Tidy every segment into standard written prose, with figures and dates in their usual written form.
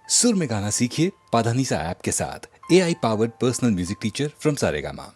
सुर में गाना सीखिए पाधानीसा ऐप के साथ। AI powered personal music teacher from Saregama.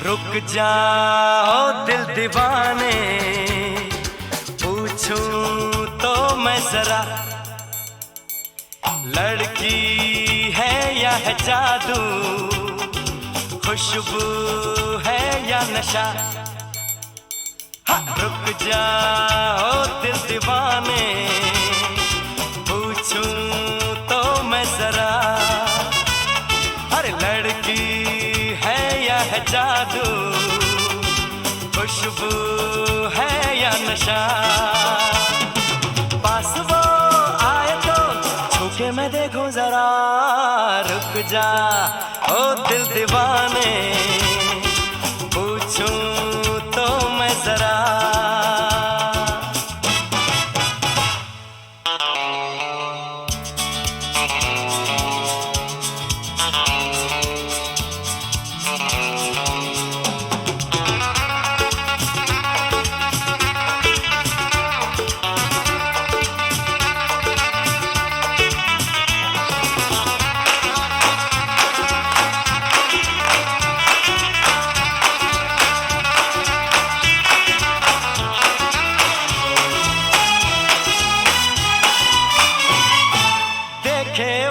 रुक जाओ दिल दीवाने, पूछूं तो मैं जरा, लड़की है या है जादू, खुशबू है या नशा। हाँ, रुक जाओ दिल दीवाने, पूछूं तो मैं जरा, अरे लड़की है या है जादू, खुशबू है या नशा। पास वो आए तो छूके मैं देखूं जरा, रुक जा ओ दिल दीवाने, पूछूं तो मैं जरा।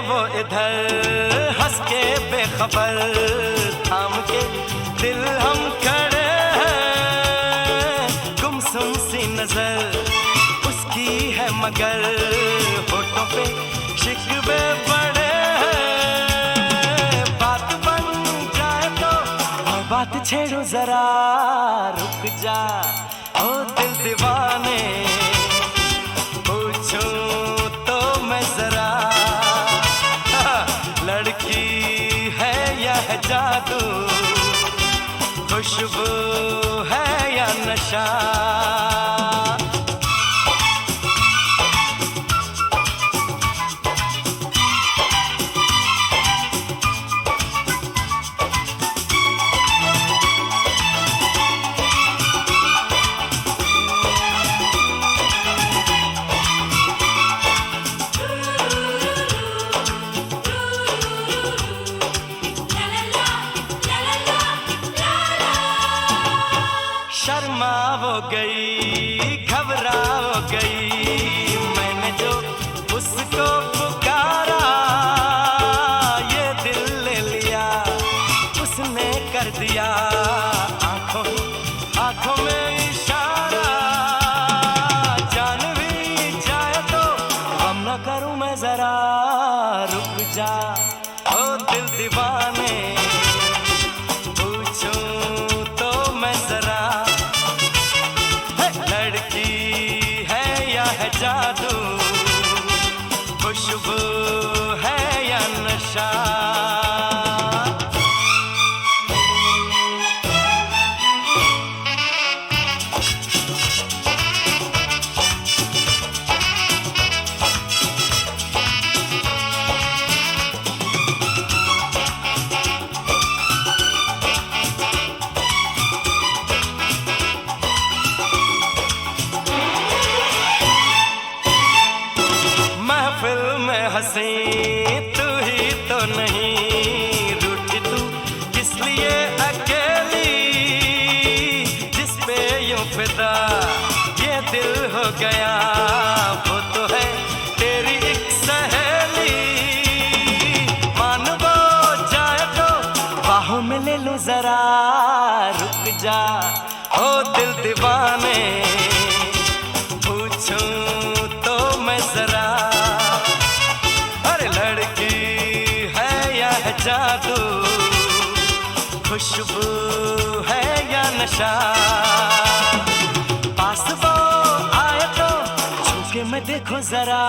वो इधर हंस के बेखबर, थाम के दिल हम खड़े हैं, गुमसुम सी नजर उसकी है मगर होठों पे शिकवे पड़े हैं। बात बन जाए तो मैं बात छेड़ू जरा, रुक जा ओ दिल दीवाने, पूछूं तो मैं जरा, लड़की है या है जादू, खुशबू है या नशा। शर्मा वो गई, घबरा वो गई, मैंने जो उसको पुकारा, ये दिल ले लिया उसने कर दिया, आंखों में इशारा। जान भी जाए तो हम न करूं मैं जरा, रुक जा ओ दिल दीवाने, पूछूं तो मैं जरा, लड़की है या है जादू, खुशबू है या नशा। महफिल में हंसी तू ही तो नहीं, रूठी तू किस लिए अकेली, जिस पे यूं फिदा ये दिल हो गया, वो तो है तेरी एक सहेली। मान वो जाए तो बाहों में ले लूं जरा, रुक जा ओ दिल दीवाने, पूछूं तो मैं जरा, लड़की है या है जादू, खुशबू है या नशा। पास वो आए तो छूके मैं देखो जरा,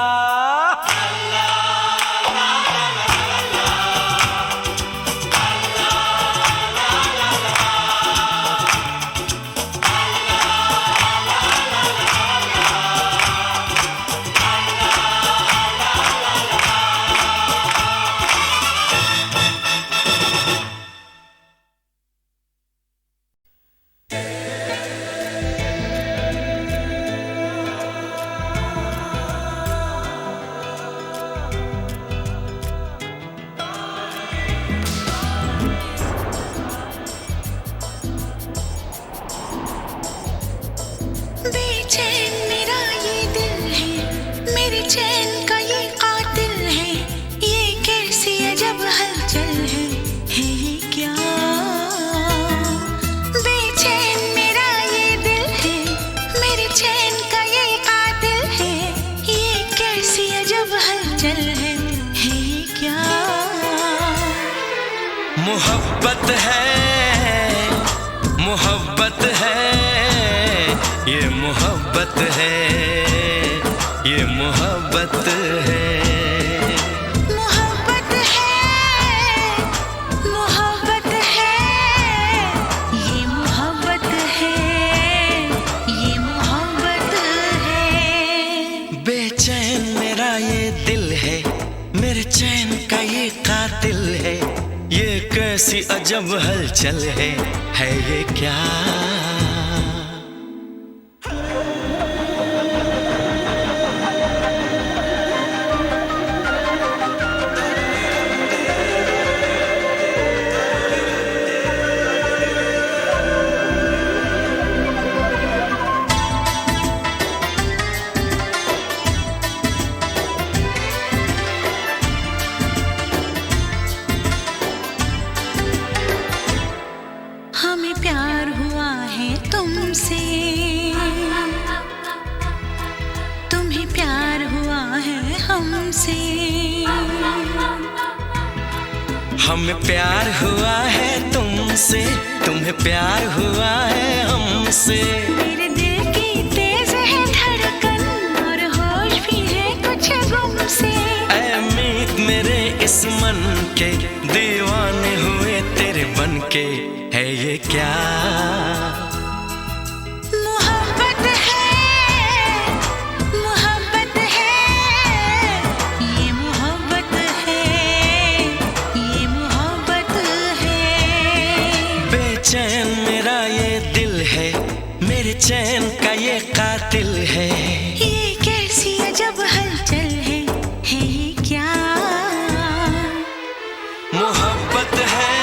मोहब्बत है, मोहब्बत है, ये मोहब्बत है, ये मोहब्बत है। मोहब्बत है, मोहब्बत है, ये मोहब्बत है, ये मोहब्बत है। बेचैन मेरा ये दिल है, मेरे चैन का ये कातिल है, ये कैसी अजब हलचल है ये क्या? हमें प्यार हुआ है तुमसे, तुम्हें प्यार हुआ है हमसे। हमें प्यार हुआ है तुमसे, तुम्हें प्यार हुआ है हमसे। मेरे दिल की तेज है धड़कन और होश भी है कुछ गुम से। ऐ मीत मेरे इस मन के, दीवाने हुए तेरे बन के, है ये क्या? मोहब्बत है, मोहब्बत है, ये मोहब्बत है, ये मोहब्बत है। बेचैन मेरा ये दिल है, मेरे चैन का ये कातिल है। ये कैसी अजब हलचल है ये क्या? मोहब्बत है,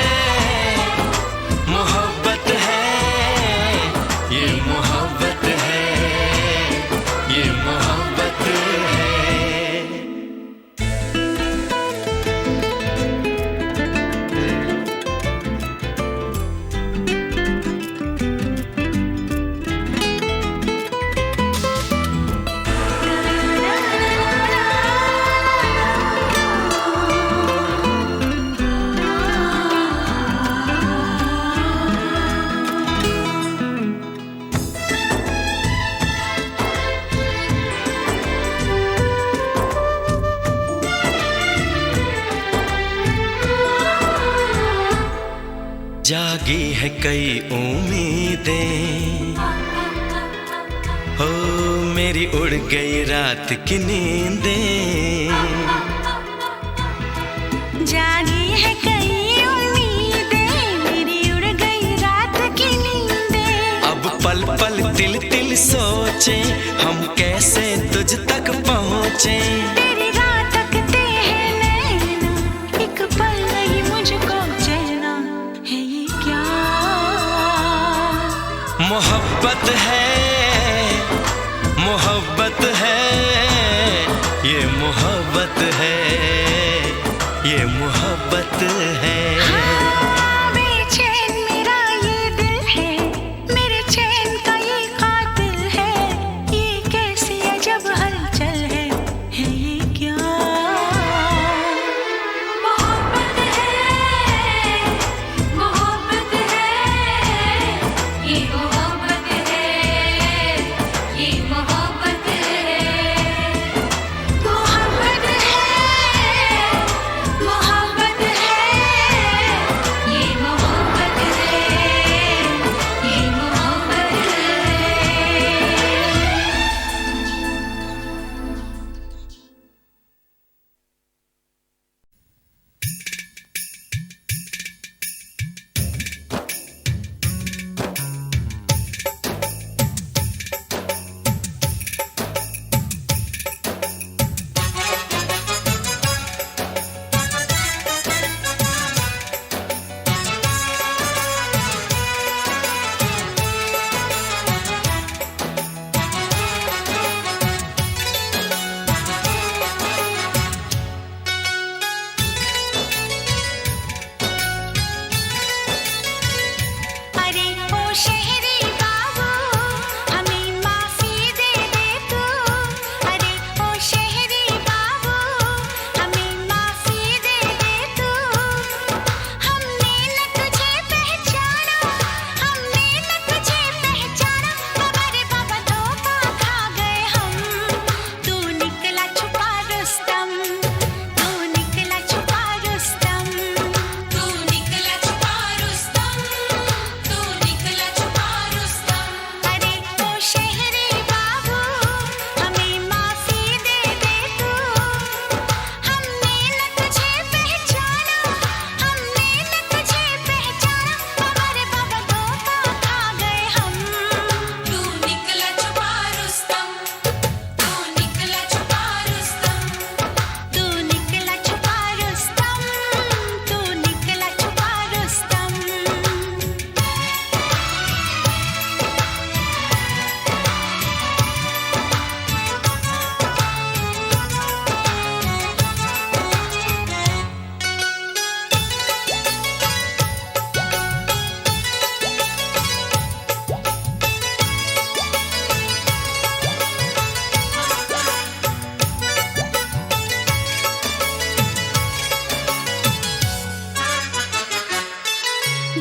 मोहब्बत है, ये मोहब्बत है, ये मोहब्बत है। जागी है कई उम्मीदें, हो मेरी उड़ गई रात की नींदें। जागी है कई उम्मीदें, मेरी उड़ गई रात की नींदें। अब पल पल तिल तिल सोचे, हम कैसे तुझ तक पहुँचे। तेरी राह तकते हैं नैना, एक पल नहीं मुझको चैना, है ये क्या? मोहब्बत है, मोहब्बत है, ये मोहब्बत है, ये मोहब्बत है। हाँ, बेचैन मेरा ये दिल है, मेरे चैन का ये कातिल है, ये कैसी अजब हलचल है ये क्या? मोहब्बत है, मोहब्बत है, ये मोहब्बत है, ये मोहब्बत है। मोहब्बत है, मोहब्बत है,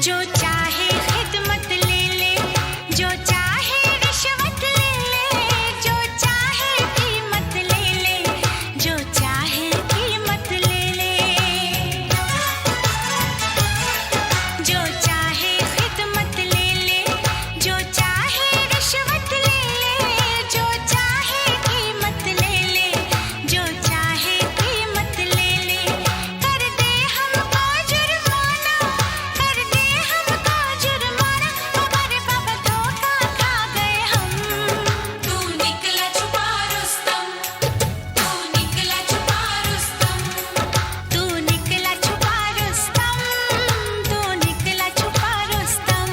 जो चाहे खिदमत ले ले, जो चाहे रिश्वत ले ले, जो चाहे कीमत ले ले, जो चाहे कीमत ले ले, जो चाहे खिदमत ले ले, जो चाहे रिश्वत ले ले, जो चाहे कीमत ले ले, जो चाहे कीमत ले ले, कर दे हमको जुर्माना, कर दे हमको जुर्माना, हमारे बाबा धोखा खा गए हम। तू निकला छुपा रुस्तम, तू निकला छुपा रुस्तम, तू निकला छुपा रुस्तम, तू निकला छुपा रुस्तम।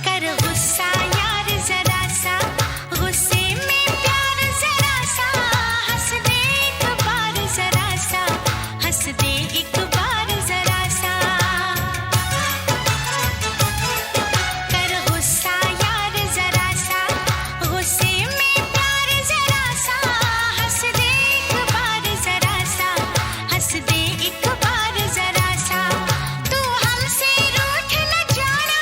कर गुस्सा यार जरा सा, गुस्से में प्यार जरा सा, हंस दे एक बार जरा सा, हंस दे एक बार जरा सा। कर गुस्सा यार जरा सा, गुस्से में प्यार जरा सा, हंस दे एक बार जरा सा, हंस दे एक बार जरा सा। तू हमसे रूठ न जाना,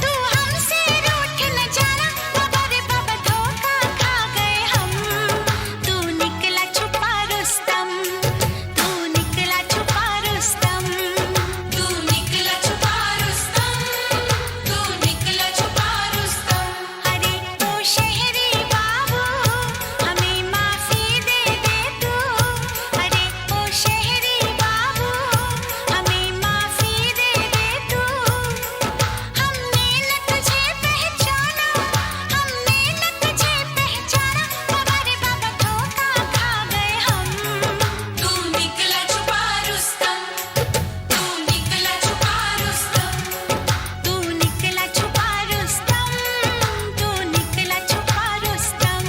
तू हमसे रूठ न जाना, हमारे बाबा धोखा खा गए हम। तू निकला छुपा रुस्तम, तू निकला छुपा रुस्तम, तू निकला छुपा रुस्तम, तू निकला छुपा रुस्तम। अरे ओ शहरी बाबू हमें माफी दे दे तू, अरे ओ शहरी बाबू हमें माफी दे दे तू। हमने न तुझे पहचाना, हमने न तुझे पहचाना, हमारे बाबा धोखा खा गए हम। तू निकला छुपा रुस्तम, तू निकला छुपा रुस्तम, तू निकला छुपा रुस्तम, तू निकला छुपा रुस्तम।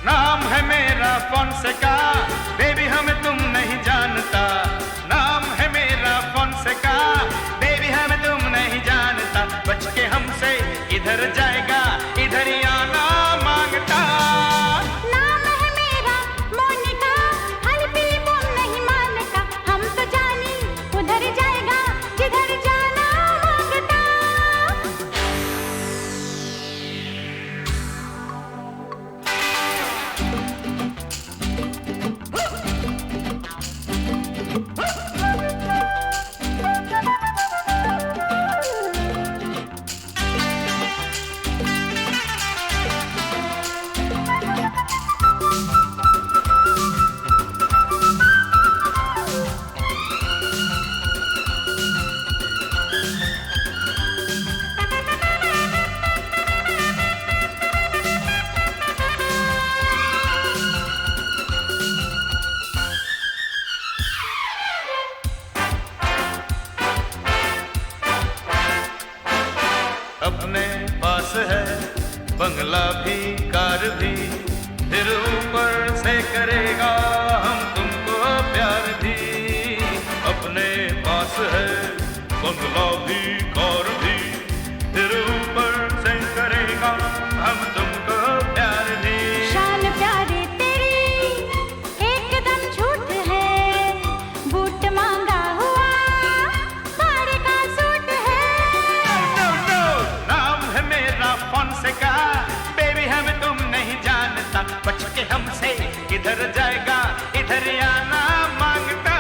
नाम है मेरा फोनसेका, बेबी हमें तुम नहीं जानता। नाम है मेरा फोनसेका, बेबी हमें तुम नहीं जानता। बच के हमसे इधर जाएगा, इधर ही आना मांगता। नाम है मेरा मोनिका, हल्की तुम नहीं मानता। हम तो जानी उधर जाएगा जिधर जाना मांगता। बंगला भी कार भी, फिर ऊपर से करेगा हम तुमको प्यार भी। अपने पास है बंगला भी कार भी, फिर ऊपर से करेगा हम तुमको प्यार भी। शान प्यारे तेरी एकदम झूठ है, बूट मांगा हुआ साड़ी का सूट है। नो नो, नाम है मेरा फोनसेका, बेबी हमें तुम नहीं जानता, बच के हमसे किधर जाएगा, इधर आना मांगता।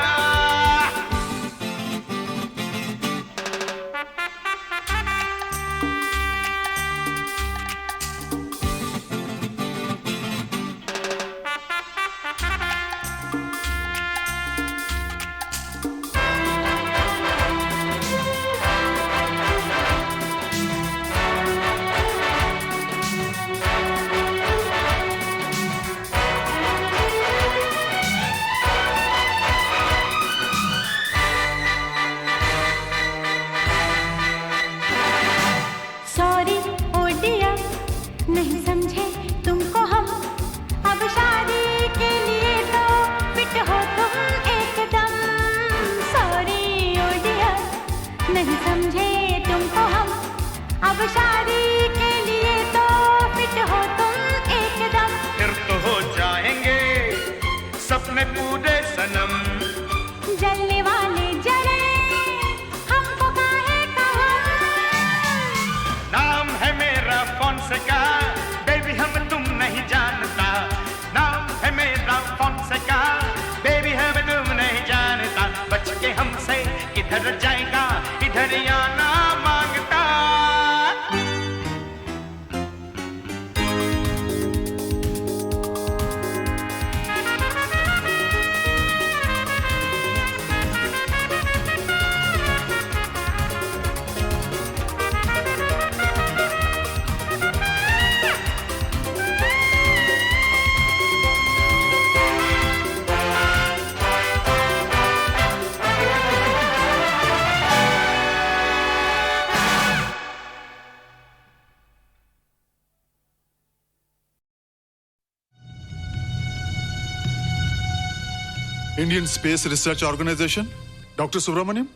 सॉरी ओ डियर, नहीं समझे तुमको हम, अब शादी के लिए तो फिट हो तुम एकदम। सॉरी ओ डियर, नहीं समझे तुमको हम, अब शादी के लिए तो फिट हो तुम एकदम। फिर तो हो जाएंगे सपने पूरे सनम, जलने वाले जले हमको काहे कहा। नाम है मेरा फोनसेका, बेबी हम तुम नहीं जानता, नाम है मेरा फोनसेका, बेबी हम तुम नहीं जानता, बच के हमसे किधर जाएगा, इधर आना मांगता। Indian Space Research Organisation, doctor Subramaniam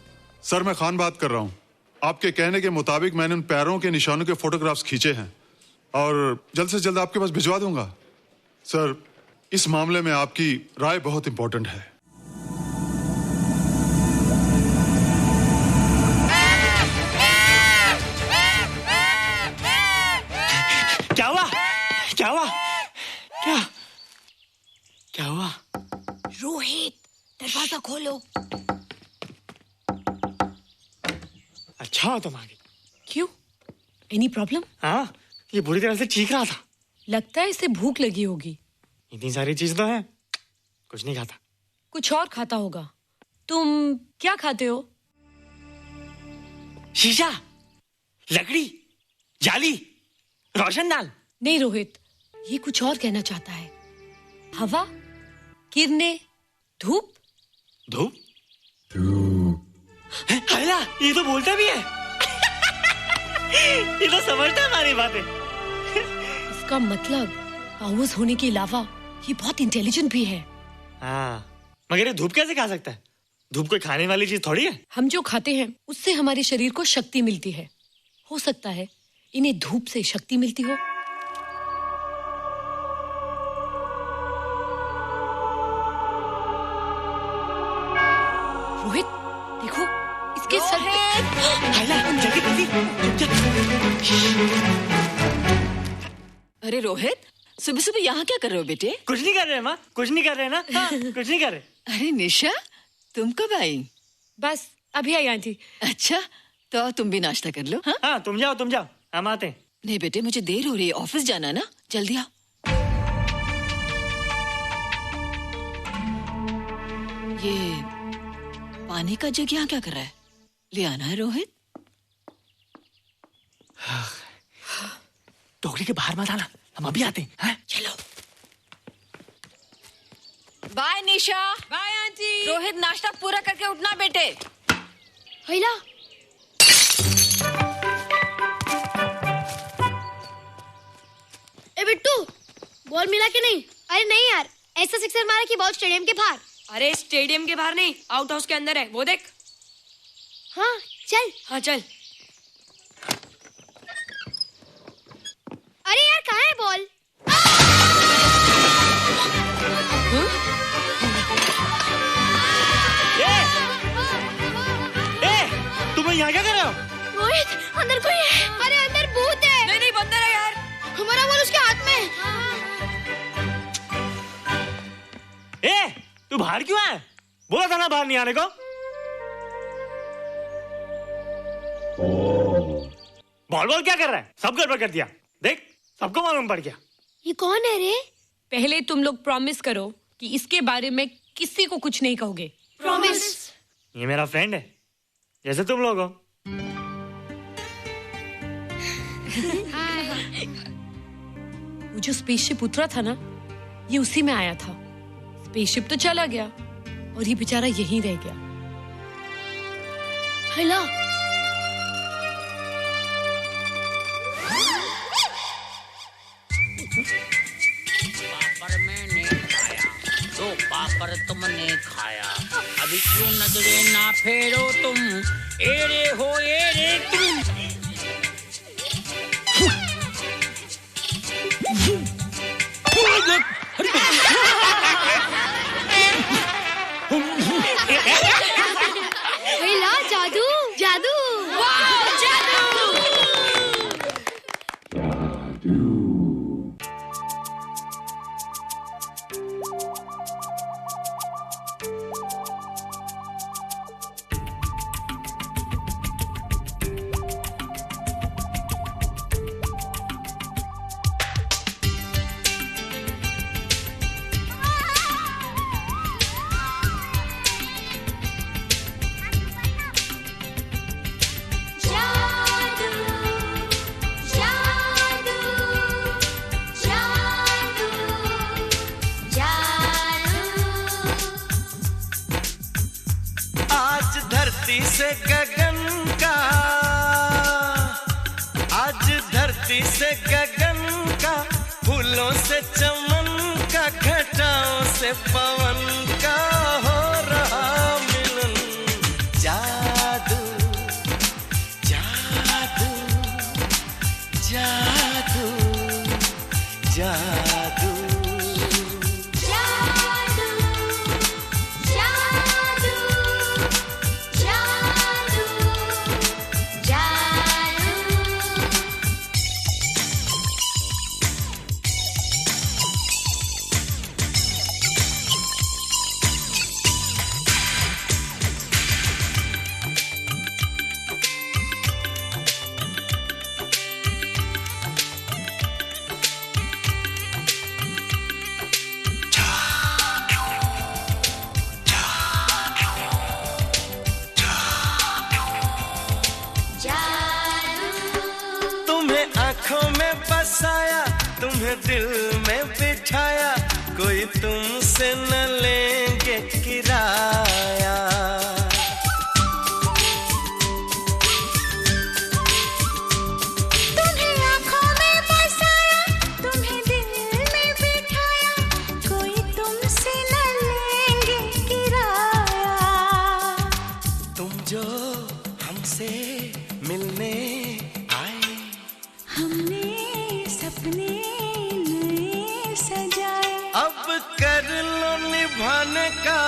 sir, मैं खान बात कर रहा हूं। आपके कहने के मुताबिक मैंने उन पैरों के निशानों के फोटोग्राफ्स खींचे हैं और जल्द से जल्द आपके पास भिजवा दूंगा। सर, इस मामले में आपकी राय बहुत इंपॉर्टेंट है। क्या हुआ? क्या हुआ? क्या क्या हुआ? रोहित, दरवाजा खोलो। अच्छा हो तुम आ गई। क्यों? Any problem? हाँ, ये बुरी तरह से चीख रहा था। लगता है इसे भूख लगी होगी। इतनी सारी चीज तो है, कुछ नहीं खाता। कुछ और खाता होगा। तुम क्या खाते हो? शीशा, लकड़ी, जाली, रोशनदान। नहीं रोहित, ये कुछ और कहना चाहता है। हवा, किरणें, धूप। धूप? हैला, ये तो बोलता भी है। ये तो समझता है हमारी बातें। इसका मतलब पावर्स होने के अलावा ये बहुत इंटेलिजेंट भी है। हाँ, मगर ये धूप कैसे खा सकता है? धूप कोई खाने वाली चीज थोड़ी है। हम जो खाते हैं उससे हमारे शरीर को शक्ति मिलती है। हो सकता है इन्हें धूप से शक्ति मिलती हो। रोहित, देखो इसके सर पे। हैला, जल्दी जल्दी। अरे रोहित, सुबह सुबह यहाँ क्या कर रहे हो बेटे? कुछ नहीं कर रहे माँ, कुछ नहीं कर रहे ना। हाँ, कुछ नहीं कर रहे। अरे निशा, तुम कब आई? बस अभी आई आंटी। अच्छा, तो तुम भी नाश्ता कर लो। हाँ, हाँ, तुम जाओ, हम आते हैं। नहीं बेटे, मुझे देर हो रही है, ऑफिस जाना ना, जल्दी आओ। ये पानी का जग यहाँ क्या कर रहा है? ले आना है रोहित। टोकरी के बाहर मत आना, हम अभी आते हैं। हाँ? चलो। Bye Nisha. Bye aunty. Rohit, नाश्ता पूरा करके उठना बेटे। हैला, बिट्टू, बॉल मिला कि नहीं? अरे नहीं यार, ऐसा सिक्सर मारा कि बॉल स्टेडियम के बाहर। अरे स्टेडियम के बाहर नहीं, आउट हाउस के अंदर है, वो देख। हाँ चल। हाँ चल। अरे यार कहाँ है बॉल? तुम यहाँ क्या कर रहे हो? रोहित, अंदर कोई है। अरे अंदर भूत है। नहीं बंदर है यार। हमारा बॉल उसके हाथ में। तू बाहर क्यों है? बोला था ना बाहर नहीं आने को। बॉल क्या कर रहा है? सब गड़बड़ कर दिया। देख, सबको मालूम पड़ गया। ये कौन है रे? पहले तुम लोग प्रॉमिस करो कि इसके बारे में किसी को कुछ नहीं कहोगे। प्रॉमिस। ये मेरा फ्रेंड है, जैसे तुम लोग हो। वो जो स्पेसशिप उतरा था ना, ये उसी में आया था। स्पेसशिप तो चला गया और ये बेचारा यहीं रह गया। हेलो। पापड़ मैंने खाया, दो पापड़ तुमने खाया, अभी क्यों नजरे ना फेरो तुम, एरे हो एरे तुम। हेला, जादू जादू। वाह जादू। धरती से गगन का, आज धरती से गगन का, फूलों से चमन का, घटाओं से पवन का हो रहा मिलन। जादू जादू जादू जादू। आँखों में बसाया, तुम्हें दिल में बिठाया, कोई तुमसे न लेंगे किराया। तुम्हें आँखों में बसाया, तुम्हें दिल में बिठाया, कोई तुमसे न लेंगे किराया। तुम जो हमसे मिलने हमने सपने नए सजाए, अब कर लो निभाने का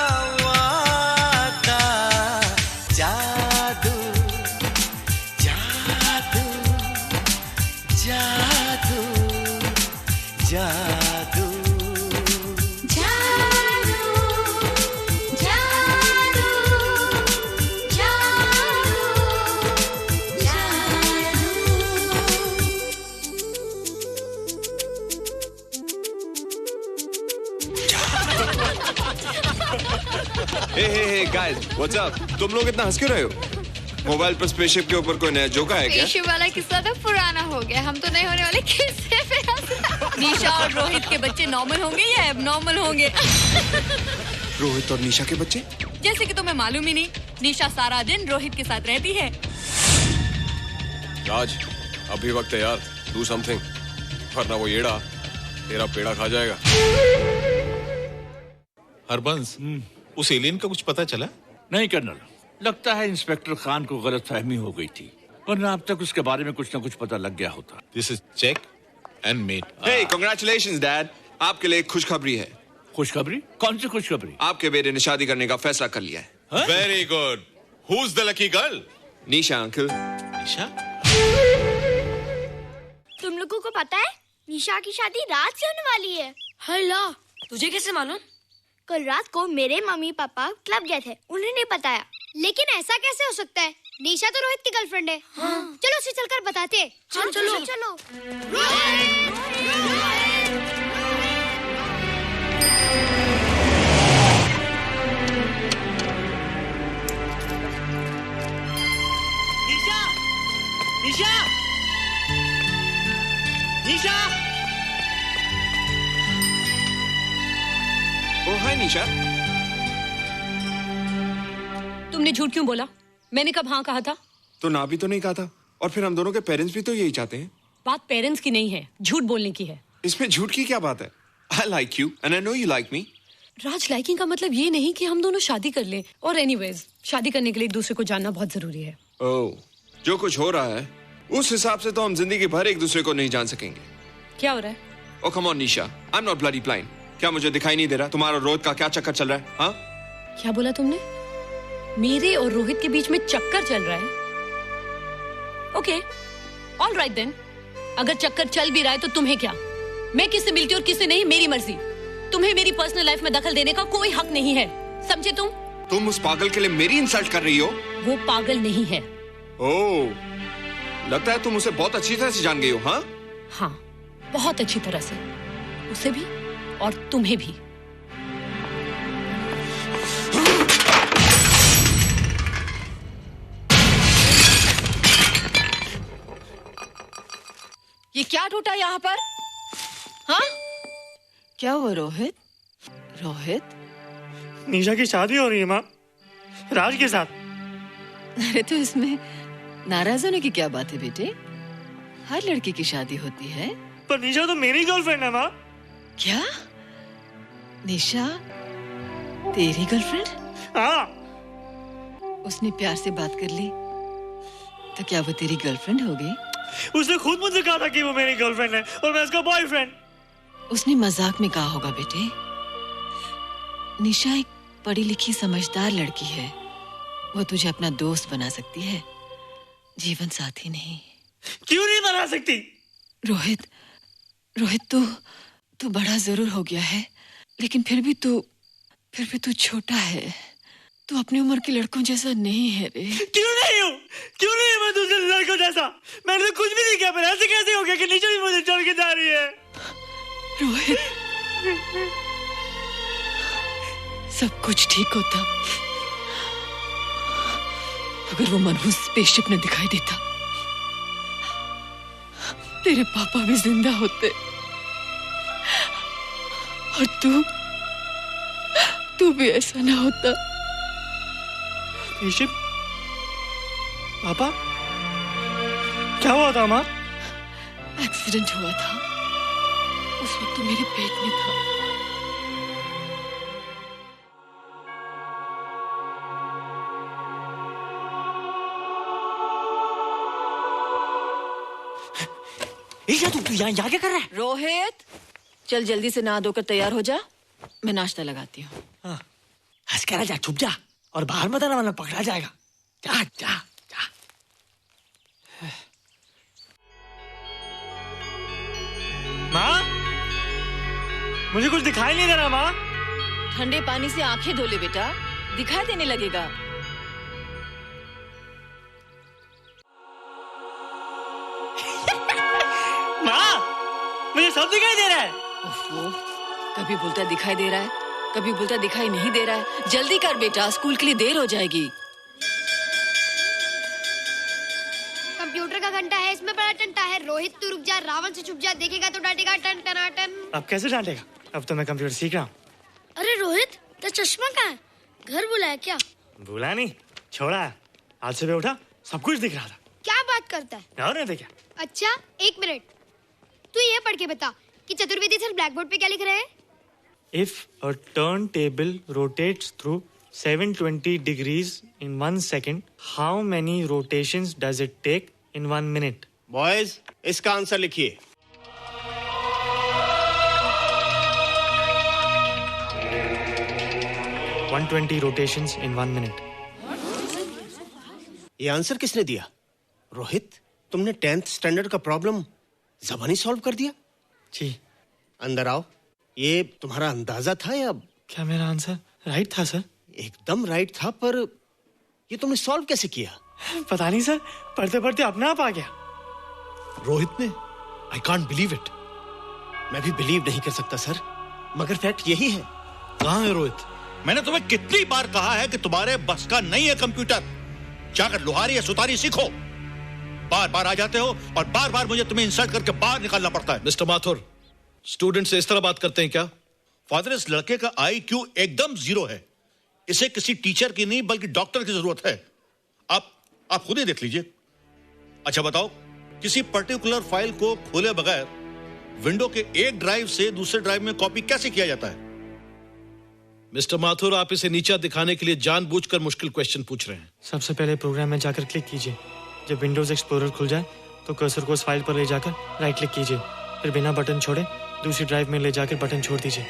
वादा। जादू जादू जादू जादू हे गाइस, व्हाट्स अप? तुम लोग इतना हंस क्यों रहे हो? मोबाइल पर स्पेसशिप के ऊपर कोई नया जोक है क्या? स्पेसशिप वाला किस्सा तो पुराना हो गया, हम तो नहीं होने वाले किस्से पे हंसना। निशा और रोहित के बच्चे नॉर्मल होंगे या एबनॉर्मल होंगे? रोहित और निशा के बच्चे? जैसे कि तुम्हें मालूम ही नहीं, निशा सारा दिन रोहित के साथ रहती है। राज, अभी वक्त है यार, डू समथिंग, वरना वो येड़ा तेरा पेड़ा खा जाएगा। हरबंस, उस एलियन का कुछ पता चला? नहीं कर्नल, लगता है इंस्पेक्टर खान को गलतफहमी हो गई थी, वरना अब तक उसके बारे में कुछ न कुछ पता लग गया होता। This is check and mate. Hey, congratulations, Dad. आपके लिए एक खुशखबरी है। खुशखबरी? कौन सी खुशखबरी? आपके बेटे ने शादी करने का फैसला कर लिया है। Very good. Who's the lucky girl? Nisha uncle. Nisha? तुम लोगों को पता है निशा की शादी रात से होने वाली है। हल्ला, तुझे कैसे मालूम? कल रात को मेरे मम्मी पापा क्लब गए थे, उन्होंने बताया। लेकिन ऐसा कैसे हो सकता है? निशा तो रोहित की गर्लफ्रेंड है। हाँ। चलो उसे चलकर बताते हैं। चलो चलो। निशा, निशा, निशा। ओ हाय निशा। तुमने झूठ क्यों बोला? मैंने कब हाँ कहा था? तो ना भी तो नहीं कहा था, और फिर हम दोनों के पेरेंट्स भी तो यही चाहते हैं। बात पेरेंट्स की नहीं है, झूठ बोलने की है। इसमें झूठ की क्या बात है? I like you and I know you like me. Raj, liking का मतलब ये नहीं कि हम दोनों शादी कर लें। और एनीवेज, शादी करने के लिए एक दूसरे को जानना बहुत जरूरी है। ओह, जो कुछ हो रहा है उस हिसाब से तो हम जिंदगी भर एक दूसरे को नहीं जान सकेंगे। क्या हो रहा है? Oh come on Nisha, I'm not bloody blind. क्या मुझे दिखाई नहीं दे रहा तुम्हारा रोहित का क्या चक्कर चल रहा है? हाँ? क्या बोला तुमने? मेरे और रोहित के बीच में चक्कर चल रहा है? Okay, all right then. अगर चक्कर चल भी रहा है तो तुम्हें क्या? मैं किससे मिलती हूँ और किससे नहीं, मेरी मर्जी। तुम्हें मेरी पर्सनल लाइफ में दखल देने का कोई हक नहीं है, समझे तुम? तुम उस पागल के लिए मेरी इंसल्ट कर रही हो? वो पागल नहीं है। ओह, लगता है तुम उसे बहुत अच्छी तरह से जान गई हो। हाँ? हाँ, बहुत अच्छी तरह से। उसे भी और तुम्हें भी। ये क्या टूटा यहाँ पर? हाँ? क्या हुआ रोहित? रोहित? निशा की शादी हो रही है माँ, राज के साथ। अरे तो इसमें नाराज होने की क्या बात है बेटे? हर लड़की की शादी होती है। पर निशा तो मेरी गर्लफ्रेंड है माँ। क्या? निशा तेरी गर्लफ्रेंड? हाँ। उसने प्यार से बात कर ली तो क्या वो तेरी गर्लफ्रेंड हो गई? उसने खुद मुझसे कहा था कि वो मेरी गर्लफ्रेंड है और मैं उसका बॉयफ्रेंड। उसने मजाक में कहा होगा बेटे। निशा एक पढ़ी लिखी समझदार लड़की है, वो तुझे अपना दोस्त बना सकती है, जीवन साथी नहीं। क्यों नहीं बना सकती? रोहित, रोहित तू बड़ा जरूर हो गया है, लेकिन फिर भी तू छोटा है। तू अपनी उम्र के लड़कों जैसा नहीं है रे। क्यों नहीं हूँ? क्यों नहीं मैं दूसरे लड़कों जैसा? मैंने तो कुछ भी नहीं किया, पर ऐसे कैसे हो गया कि निशा भी मुझे छोड़ के जा रही है? रोहित, सब कुछ ठीक होता अगर वो मनहूस स्पेसशिप न दिखाई देता। तेरे पापा भी जिंदा होते और तू भी ऐसा ना होता। स्पेसशिप? पापा? क्या हुआ था माँ? एक्सीडेंट हुआ था, उस वक्त तो मेरे पेट में था। तू यहाँ क्या कर रहा है? रोहित, चल जल्दी से नहा धोकर तैयार हो जा, मैं नाश्ता लगाती हूँ। हंस कर जा, छुप जा और बाहर मत आना वरना पकड़ा जाएगा। जा जा जा। माँ, मुझे कुछ दिखाई नहीं दे रहा माँ। ठंडे पानी से आंखें धो ले बेटा, दिखाई देने लगेगा। माँ, मुझे सब दिखाई दे रहा है। ओफो, कभी बोलता दिखाई दे रहा है, कभी बोलता दिखाई नहीं दे रहा है। जल्दी कर बेटा, स्कूल के लिए देर हो जाएगी। कंप्यूटर का घंटा है, इसमें बड़ा टंटा है। रोहित तू रुक जा, रावण से छुप जा, देखेगा तो डांटेगा टन टना टन। अब कैसे डांटेगा? अब तो मैं कंप्यूटर सीख रहा हूँ। अरे रोहित, तेरा चश्मा कहाँ है? घर बुलाया क्या? भूला नहीं, छोड़ा है। आज सुबह उठा, सब कुछ दिख रहा था। क्या बात करता है? और नहीं देखा। अच्छा, एक मिनट, तू ये पढ़ के बता, कि चतुर्वेदी सर ब्लैक बोर्ड पे क्या लिख रहे हैं? If a turntable rotates through 720 degrees in 1 second, how many rotations does it take in 1 minute? Boys, इसका आंसर लिखिए। One 120 rotations in 1 minute. ये आंसर किसने दिया? रोहित, तुमने 10th स्टैंडर्ड का प्रॉब्लम ज़बानी सॉल्व कर दिया? जी। अंदर आओ। ये तुम्हारा अंदाजा था या? क्या मेरा आंसर राइट था सर? एकदम राइट था, पर ये तुमने सॉल्व कैसे किया? पता नहीं सर, पढ़ते पढ़ते अपने आप आ गया। रोहित ने? I can't believe it. मैं भी बिलीव नहीं कर सकता सर, मगर फैक्ट यही है। कहाँ है रोहित? मैंने तुम्हें कितनी बार कहा है कि तुम्हारे बस का नहीं है कंप्यूटर। जाकर लोहारी या सुतारी सीखो। बार बार आ जाते हो और बार बार मुझे तुम्हें इंसल्ट करके बाहर निकालना पड़ता है। मिस्टर माथुर, स्टूडेंट से इस तरह बात करते हैं क्या? फादर, इस लड़के का IQ एकदम 0 है। इसे किसी टीचर की नहीं बल्कि डॉक्टर की जरूरत है। आप खुद ही देख लीजिए। अच्छा बताओ, किसी पर्टिकुलर फाइल को खोले बगैर विंडो के एक ड्राइव से दूसरे ड्राइव में कॉपी कैसे किया जाता है? मिस्टर माथुर, आप इसे नीचा दिखाने के लिए जानबूझकर मुश्किल क्वेश्चन पूछ रहे हैं। सबसे पहले प्रोग्राम में जाकर क्लिक कीजिए। जब विंडोज एक्सप्लोरर खुल जाए तो कर्सर को उस फाइल पर ले जाकर राइट क्लिक कीजिए, फिर बिना बटन छोड़े दूसरी ड्राइव में ले जाकर बटन छोड़ दीजिए।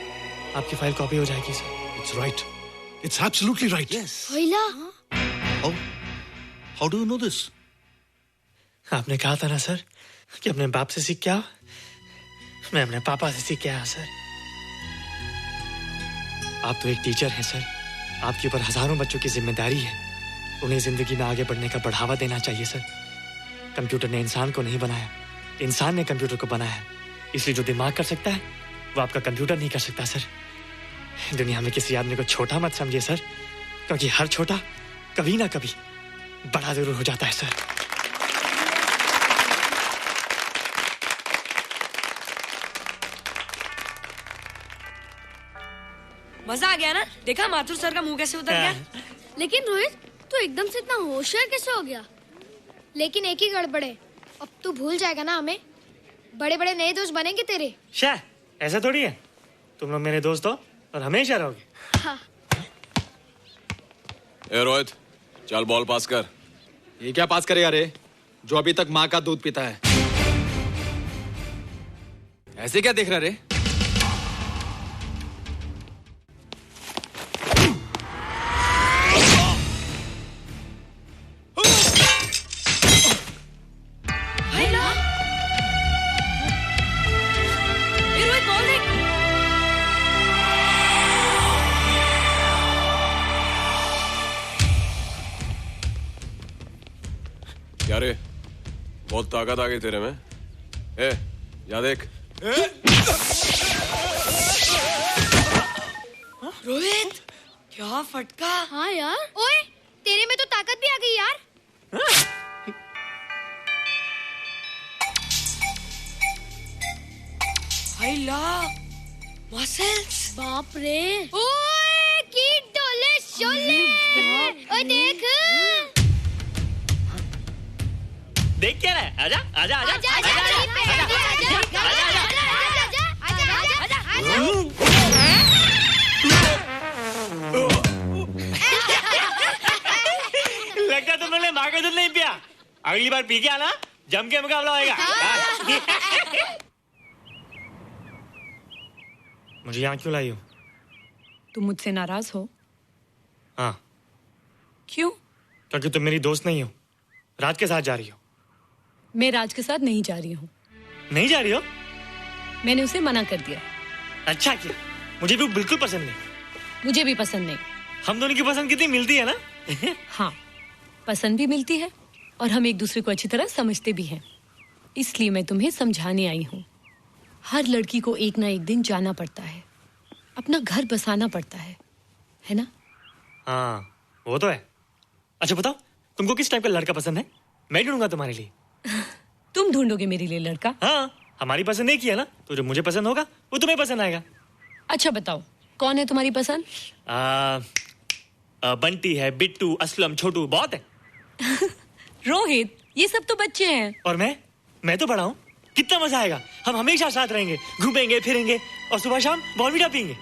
आपकी फाइल कॉपी हो जाएगी sir. It's right, it's absolutely right. भैया, how do you know this? आपने कहा था ना सर कि अपने बाप से सीख के आओ। मैं अपने पापा से सीख के आया सर। आप तो एक टीचर हैं सर, आपके ऊपर हजारों बच्चों की जिम्मेदारी है। उन्हें जिंदगी में आगे बढ़ने का बढ़ावा देना चाहिए सर। कंप्यूटर ने इंसान को नहीं बनाया, इंसान ने कंप्यूटर को बनाया। इसलिए जो दिमाग कर सकता है वो आपका कंप्यूटर नहीं कर सकता सर। दुनिया में किसी आदमी को छोटा मत समझिए सर, क्योंकि हर छोटा कभी ना कभी बड़ा जरूर हो जाता है सर। मजा आ गया ना? देखा माथुर सर का मुंह कैसे उतर गया? लेकिन रोहित, तू एकदम से इतना होशियार कैसे हो गया? लेकिन एक ही गड़बड़ है, अब तू भूल जाएगा ना हमें। बड़े बड़े नए दोस्त बनेंगे तेरे। शाह, ऐसा थोड़ी है। तुम लोग मेरे दोस्त हो और हमेशा रहोगे। हाँ। ए रोहित, चल बॉल पास कर। ये क्या पास करेगा रे, जो अभी तक माँ का दूध पीता है? ऐसे क्या देख रहा रे? क्या रे, बहुत ताकत आ गई तेरे में। ए, या देख। रोहित, क्या फटका। हाँ यार। ओए, तेरे में तो ताकत भी आ गई यार। मसल्स। बाप रे। ओए, की डोले शोले। ओए देख। देख क्या रहा है? आजा आजा आजा आजा आजा लगता तुमने माँ का दूध नहीं पिया। अगली बार पी के आना, जम के मुकाबला होएगा। मुझे यहाँ क्यों लाई हो? तुम मुझसे नाराज हो? हाँ। क्यों? क्योंकि तुम मेरी दोस्त नहीं हो, राज के साथ जा रही हो। मैं राज के साथ नहीं जा रही हूँ। नहीं जा रही हो? मैंने उसे मना कर दिया। अच्छा किया, मुझे भी बिल्कुल पसंद नहीं। मुझे भी पसंद नहीं। हम दोनों की पसंद कितनी मिलती है ना? हाँ, पसंद भी मिलती है और हम एक दूसरे को अच्छी तरह समझते भी हैं। इसलिए मैं तुम्हें समझाने आई हूँ। हर लड़की को एक ना एक दिन जाना पड़ता है, अपना घर बसाना पड़ता है ना? हाँ, वो तो है। अच्छा बताओ, तुमको किस टाइप का लड़का पसंद है? मैं ढूंढूंगा तुम्हारे लिए। तुम ढूंढोगे मेरे लिए लड़का? हाँ, हमारी पसंद एक ही है ना, तो जो मुझे पसंद होगा वो तुम्हें पसंद आएगा। अच्छा बताओ, कौन है तुम्हारी पसंद? बंटी है, बिट्टू, असलम, छोटू, बहुत है। रोहित, ये सब तो बच्चे हैं। और मैं तो बड़ा हूँ। कितना मजा आएगा। हम हमेशा साथ रहेंगे, घूमेंगे फिरेंगे और सुबह शाम बॉर्नवीटा पीएंगे।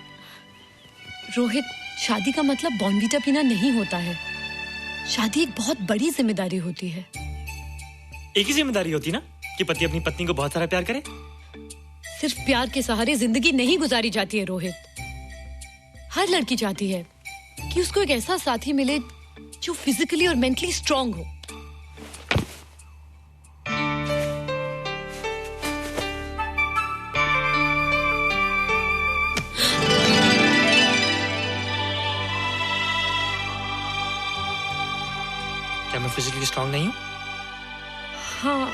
रोहित, शादी का मतलब बॉर्नवीटा पीना नहीं होता है। शादी एक बहुत बड़ी जिम्मेदारी होती है। एक ही जिम्मेदारी होती ना कि पति अपनी पत्नी को बहुत सारा प्यार करे। सिर्फ प्यार के सहारे जिंदगी नहीं गुजारी जाती है रोहित। हर लड़की चाहती है कि उसको एक ऐसा साथी मिले जो फिजिकली और मेंटली स्ट्रांग हो। क्या मैं फिजिकली स्ट्रांग नहीं हूँ? हाँ,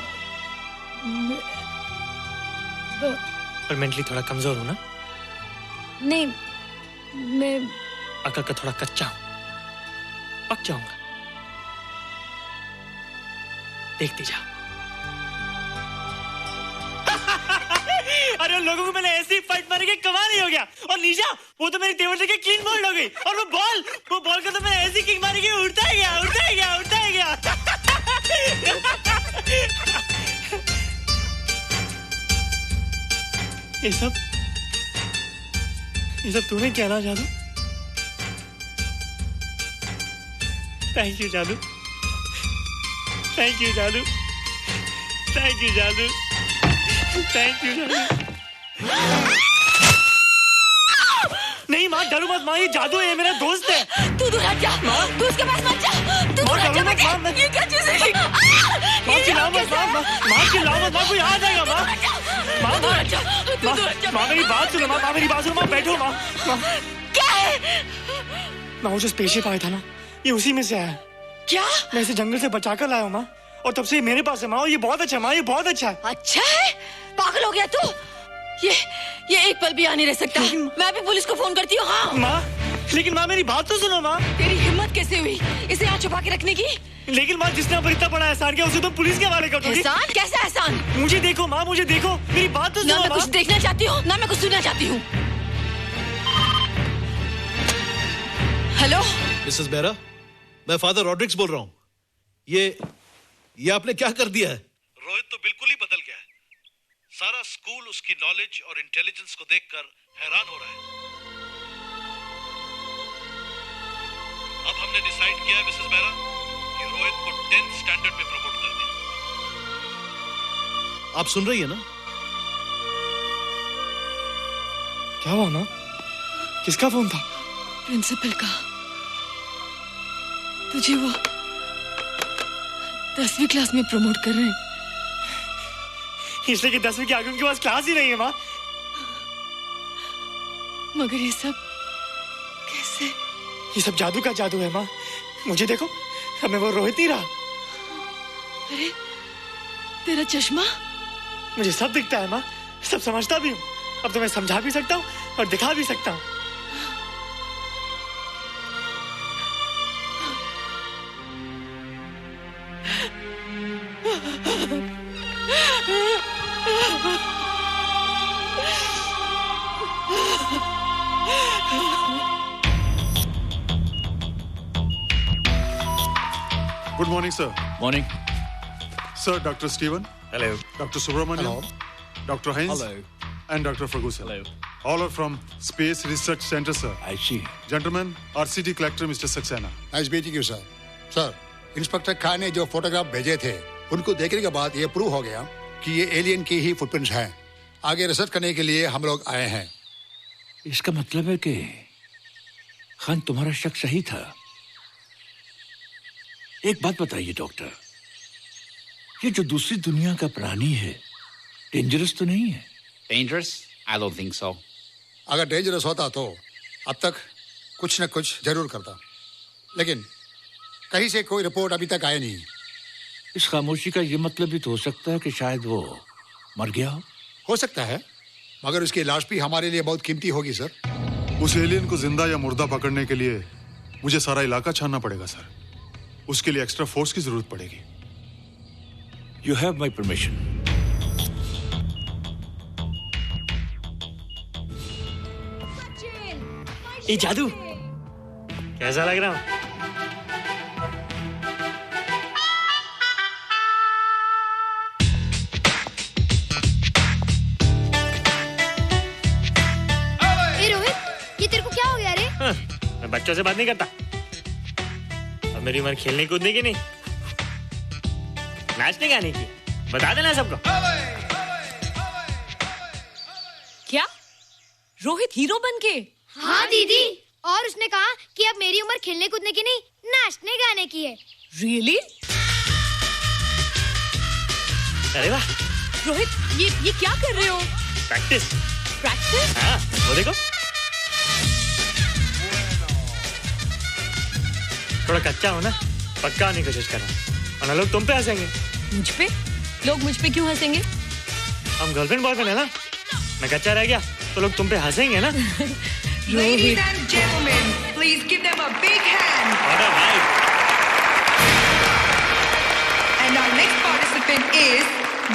पर मेंटली थोड़ा कमजोर हूँ ना? नहीं, मैं अकल का थोड़ा कच्चा हूँ। पक जाऊंगा, देखती जा। अरे उन लोगों को मैंने ऐसी फाइट मारी कि कमाल ही हो गया। और निशा, वो तो मेरी टेबल से क्लीन बॉल्ड हो गई। और वो बॉल को तो मैंने ऐसी किक मारी कि उड़ता ही गया, उड़ता ही गया, उड़ता ही गया। ये सब तूने क्या ना जादू? थैंक यू जादू, थैंक यू जादू, थैंक यू जादू, थैंक यू जादू। नहीं माँ, डरो मत माँ, ये जादू है, ये मेरा दोस्त है। तू दूर हट जा, तू उसके पास मत जा, तू दूर हट जा बेटे। ये क्या चीज़ है? माँ चिल्लाओ मत, माँ चिल्लाओ मत, माँ कोई आ जाएगा। माँ मेरी बात सुनो, माँ मेरी बात सुनो, माँ बैठो। माँ क्या है? माँ वो जो स्पेसशिप आया था ना, ये उसी में से आया। क्या? मैं इसे जंगल से बचा कर लाया हूँ माँ, और तब से ये मेरे पास है माँ। ये बहुत अच्छा है माँ, ये बहुत अच्छा है। अच्छा है? पागल हो गया तू? ये एक पल भी यहाँ नहीं रह सकता। मैं अभी पुलिस को फोन करती हूँ। हाँ माँ, लेकिन माँ मेरी बात तो सुनो माँ। तेरी हिम्मत कैसे हुई इसे यहाँ छुपा के रखने की? लेकिन माँ, जिसने पर इतना बड़ा एहसान किया उसे तो पुलिस के हवाले कर दोगी। एहसान? कैसा एहसान? मुझे देखो माँ, मुझे देखो, मेरी बात तो सुनो। ना मैं कुछ देखना चाहती हूँ, ना मैं कुछ सुनना चाहती हूँ। हेलो मिसेस बेरा, मैं फादर रॉड्रिक्स बोल रहा हूँ। ये आपने क्या कर दिया है? रोहित तो बिल्कुल ही बदल गया है। सारा स्कूल उसकी नॉलेज और इंटेलिजेंस को देखकर हैरान हो रहा है। अब हमने डिसाइड किया है मिसेस बेरा कि रोहित को 10th स्टैंडर्ड में प्रमोट कर दें। आप सुन रही है ना? क्या हुआ माँ? किसका फोन था? प्रिंसिपल का। तुझे वो 10वीं क्लास में प्रमोट कर रहे हैं। इसलिए कि 10वीं के आगे उनके पास क्लास ही नहीं है माँ। मगर ये सब कैसे? ये सब जादू का जादू है माँ। मुझे देखो, हमें वो रोहित नहीं रहा। अरे तेरा चश्मा? मुझे सब दिखता है माँ, सब समझता भी हूँ। अब तो मैं समझा भी सकता हूँ और दिखा भी सकता हूँ। Good morning, sir. Morning. Sir, Dr. Stephen. Hello. Dr. Subramaniam. Hello. Dr. Heinz. Hello. And Dr. Ferguson. Hello. All are from Space Research Center, sir. I see. Gentlemen, RCT collector Mr. Saxena. Nice meeting you sir. Sir, inspector Khan ने जो photograph भेजे थे उनको देखने के बाद ये prove हो गया कि ये एलियन की ही फुटप्रिंट्स हैं। आगे रिसर्च करने के लिए हम लोग आए हैं। इसका मतलब है कि खान तुम्हारा शक सही था। एक बात बताइए डॉक्टर, ये जो दूसरी दुनिया का प्राणी है डेंजरस तो नहीं है? Dangerous? I don't think so. अगर डेंजरस होता तो अब तक कुछ न कुछ जरूर करता, लेकिन कहीं से कोई रिपोर्ट अभी तक आई नहीं। इस खामोशी का ये मतलब भी तो हो सकता है कि शायद वो मर गया हो सकता है, मगर उसकी लाश भी हमारे लिए बहुत कीमती होगी सर। उस एलियन को जिंदा या मुर्दा पकड़ने के लिए मुझे सारा इलाका छानना पड़ेगा सर। उसके लिए एक्स्ट्रा फोर्स की जरूरत पड़ेगी। You have my permission. ये जादू कैसा लग रहा हूँ? बच्चों से बात नहीं करता। और मेरी उम्र खेलने कूदने की नहीं, नाचने गाने की। बता देना सबको। क्या रोहित हीरो बन के? हाँ दीदी, और उसने कहा कि अब मेरी उम्र खेलने कूदने की नहीं, नाचने गाने की है। Really? अरे वाह रोहित, ये क्या कर रहे हो? प्रैक्टिस। प्रैक्टिस? हाँ, वो देखो। थोड़ा कच्चा हो ना, पक्का होने की कोशिश कर रहा हूँ, वरना लोग तुम पे हंसेंगे। मुझ पे? लोग मुझ पे क्यों हंसेंगे? हम गर्लफ्रेंड बॉयफ्रेंड है ना, मैं कच्चा रह गया तो लोग तुम पे हंसेंगे ना। Ladies and gentlemen, please give them a big hand. What a night. And our next participant is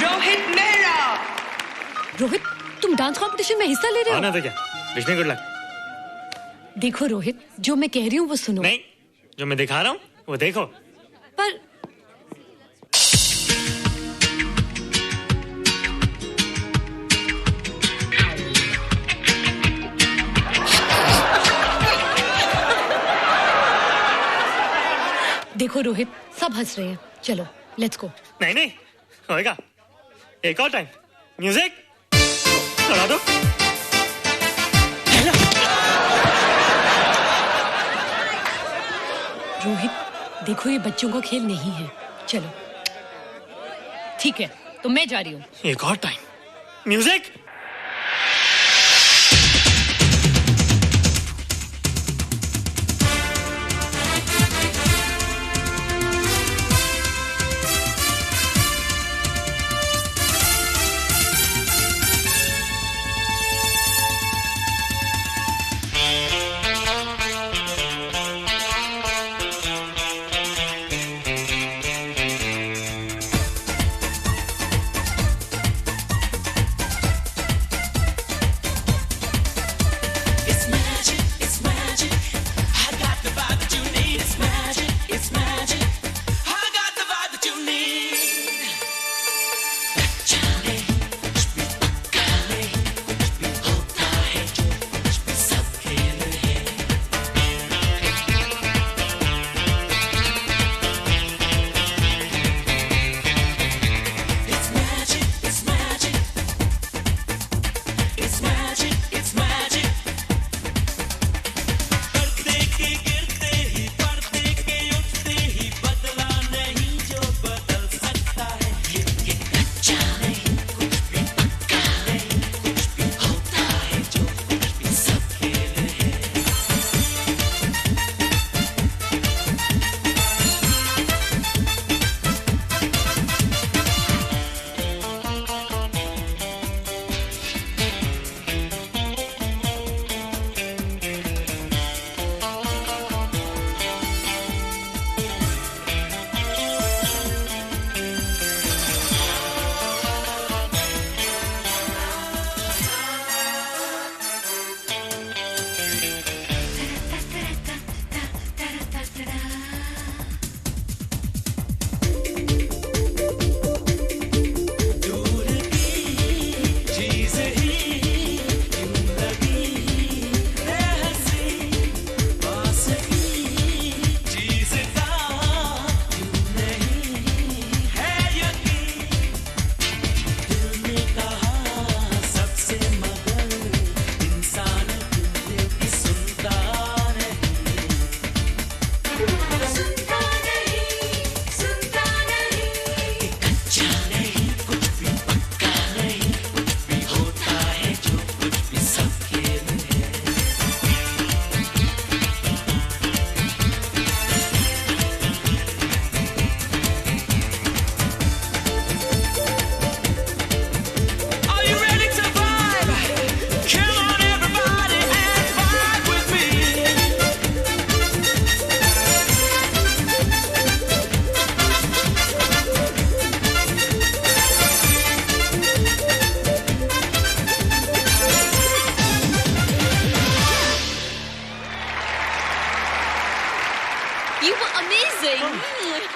Rohit Mehra. Rohit, तुम डांस कंपटीशन में हिस्सा ले रहे हो? ना तो क्या, विश मी गुड लक। देखो रोहित, जो मैं कह रही हूँ वो सुनो। नहीं, जो मैं दिखा रहा हूँ वो देखो। पर देखो रोहित, सब हंस रहे हैं, चलो लेट्स गो। नहीं नहीं होएगा, एक और टाइम। म्यूजिक चला दो। रोहित देखो, ये बच्चों का खेल नहीं है, चलो। ठीक है, तो मैं जा रही हूँ। एक और time. Music.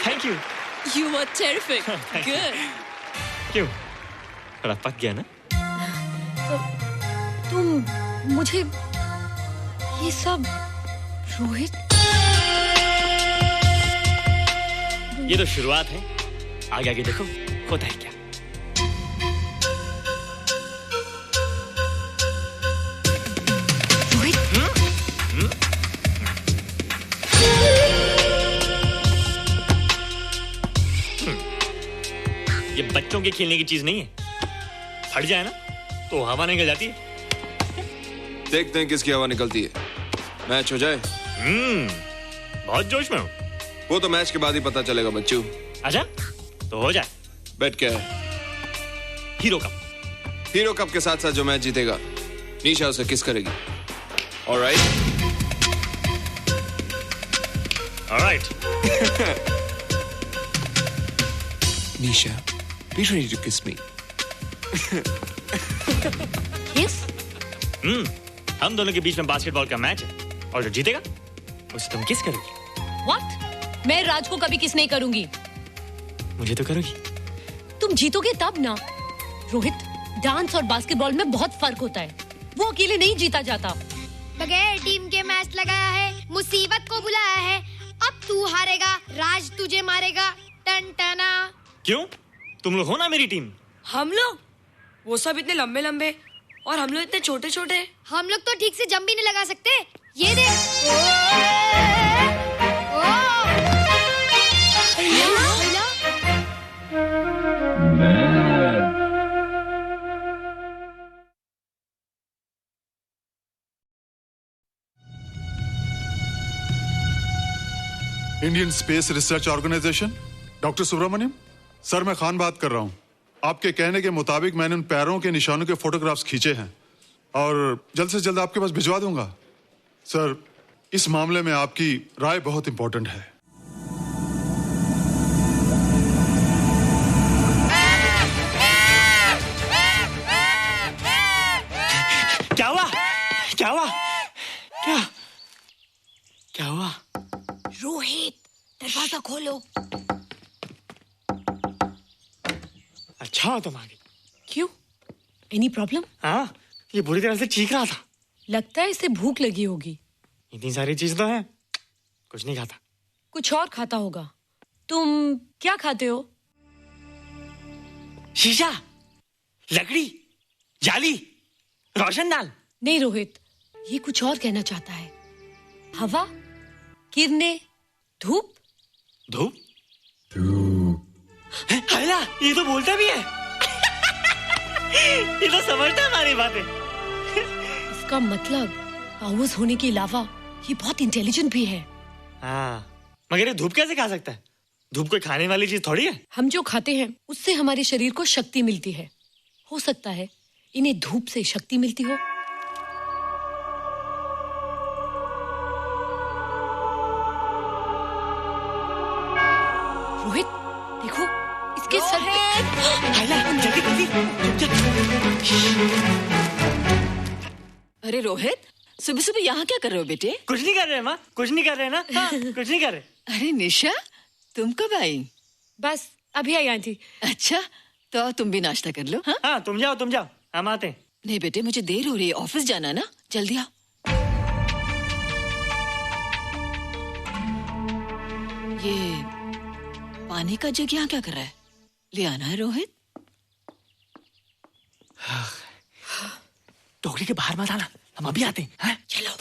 Thank you. You were terrific. Good. क्यों? थोड़ा पक गया ना? तुम मुझे ये सब रोहित, ये तो शुरुआत है, आगे आगे देखो होता है क्या। ये बच्चों के खेलने की चीज नहीं है, फट जाए ना तो हवा निकल जाती है। देखते हैं किसकी हवा निकलती है। मैच हो जाए। बहुत जोश में हूँ। वो तो मैच के बाद ही पता चलेगा बच्चू। अच्छा तो हो जाए। बेट क्या है? Hero cup. हीरो कप के साथ साथ जो मैच जीतेगा निशा उसे किस करेगी। Alright. Alright. Nisha, be ready to kiss me. Kiss? हम दोनों के बीच में बास्केटबॉल का मैच है और जो जीतेगा उसे तुम किस करोगी। What? मैं राज को कभी किस नहीं करूंगी। मुझे तो करोगी। तुम जीतोगे तब ना। रोहित, डांस और बास्केटबॉल में बहुत फर्क होता है, वो अकेले नहीं जीता जाता। बगैर टीम के मैच लगाया है, मुसीबत को बुलाया है। अब तू हारेगा, राज तुझे मारेगा। टन टना। क्यों? तुम लोग हो ना मेरी टीम। हम लोग? वो सब इतने लंबे लंबे और हम लोग इतने छोटे छोटे। हम लोग तो ठीक से जंप भी नहीं लगा सकते। ये देख। Indian Space Research Organisation, doctor Subramaniam. Sir, मैं खान बात कर रहा हूँ। आपके कहने के मुताबिक मैंने उन पैरों के निशानों के फोटोग्राफ्स खींचे हैं और जल्द से जल्द आपके पास भिजवा दूंगा। सर, इस मामले में आपकी राय बहुत इंपॉर्टेंट है। क्या हुआ? क्या हुआ? क्या क्या हुआ? रोहित, दरवाजा खोलो। अच्छा तुम आ गई। क्यों? Any problem? हाँ, ये बुरी तरह से चीख रहा था। लगता है इसे भूख लगी होगी। इतनी सारी चीज तो है, कुछ नहीं खाता। कुछ और खाता होगा। तुम क्या खाते हो? शीशा, लकड़ी, जाली, रोशनदान। नहीं रोहित, ये कुछ और कहना चाहता है। हवा, किरणें, धूप। धूप? हैला, ये तो बोलता भी है। ये तो समझता है हमारी बातें। इसका मतलब पावर्स होने के अलावा ये बहुत इंटेलिजेंट भी है। हाँ, मगर ये धूप कैसे खा सकता है? धूप कोई खाने वाली चीज थोड़ी है। हम जो खाते हैं उससे हमारे शरीर को शक्ति मिलती है। हो सकता है इन्हें धूप से शक्ति मिलती हो। रोहित, देखो इसके सर पे। जल्दी जल्दी। अरे रोहित, सुबह सुबह यहाँ क्या कर रहे हो बेटे? कुछ नहीं कर रहे माँ, कुछ नहीं कर रहे ना। हाँ, कुछ नहीं कर रहे। अरे निशा, तुम कब आई? बस अभी आई आंटी। अच्छा, तो तुम भी नाश्ता कर लो। हाँ, हाँ तुम जाओ, हम आते हैं। नहीं बेटे, मुझे देर हो रही है, ऑफिस जाना ना, जल्दी आओ। ये पानी का जग यहाँ क्या कर रहा है? ले आना है रोहित। टोकरी के बाहर मत आना, हम अभी आते हैं। चलो।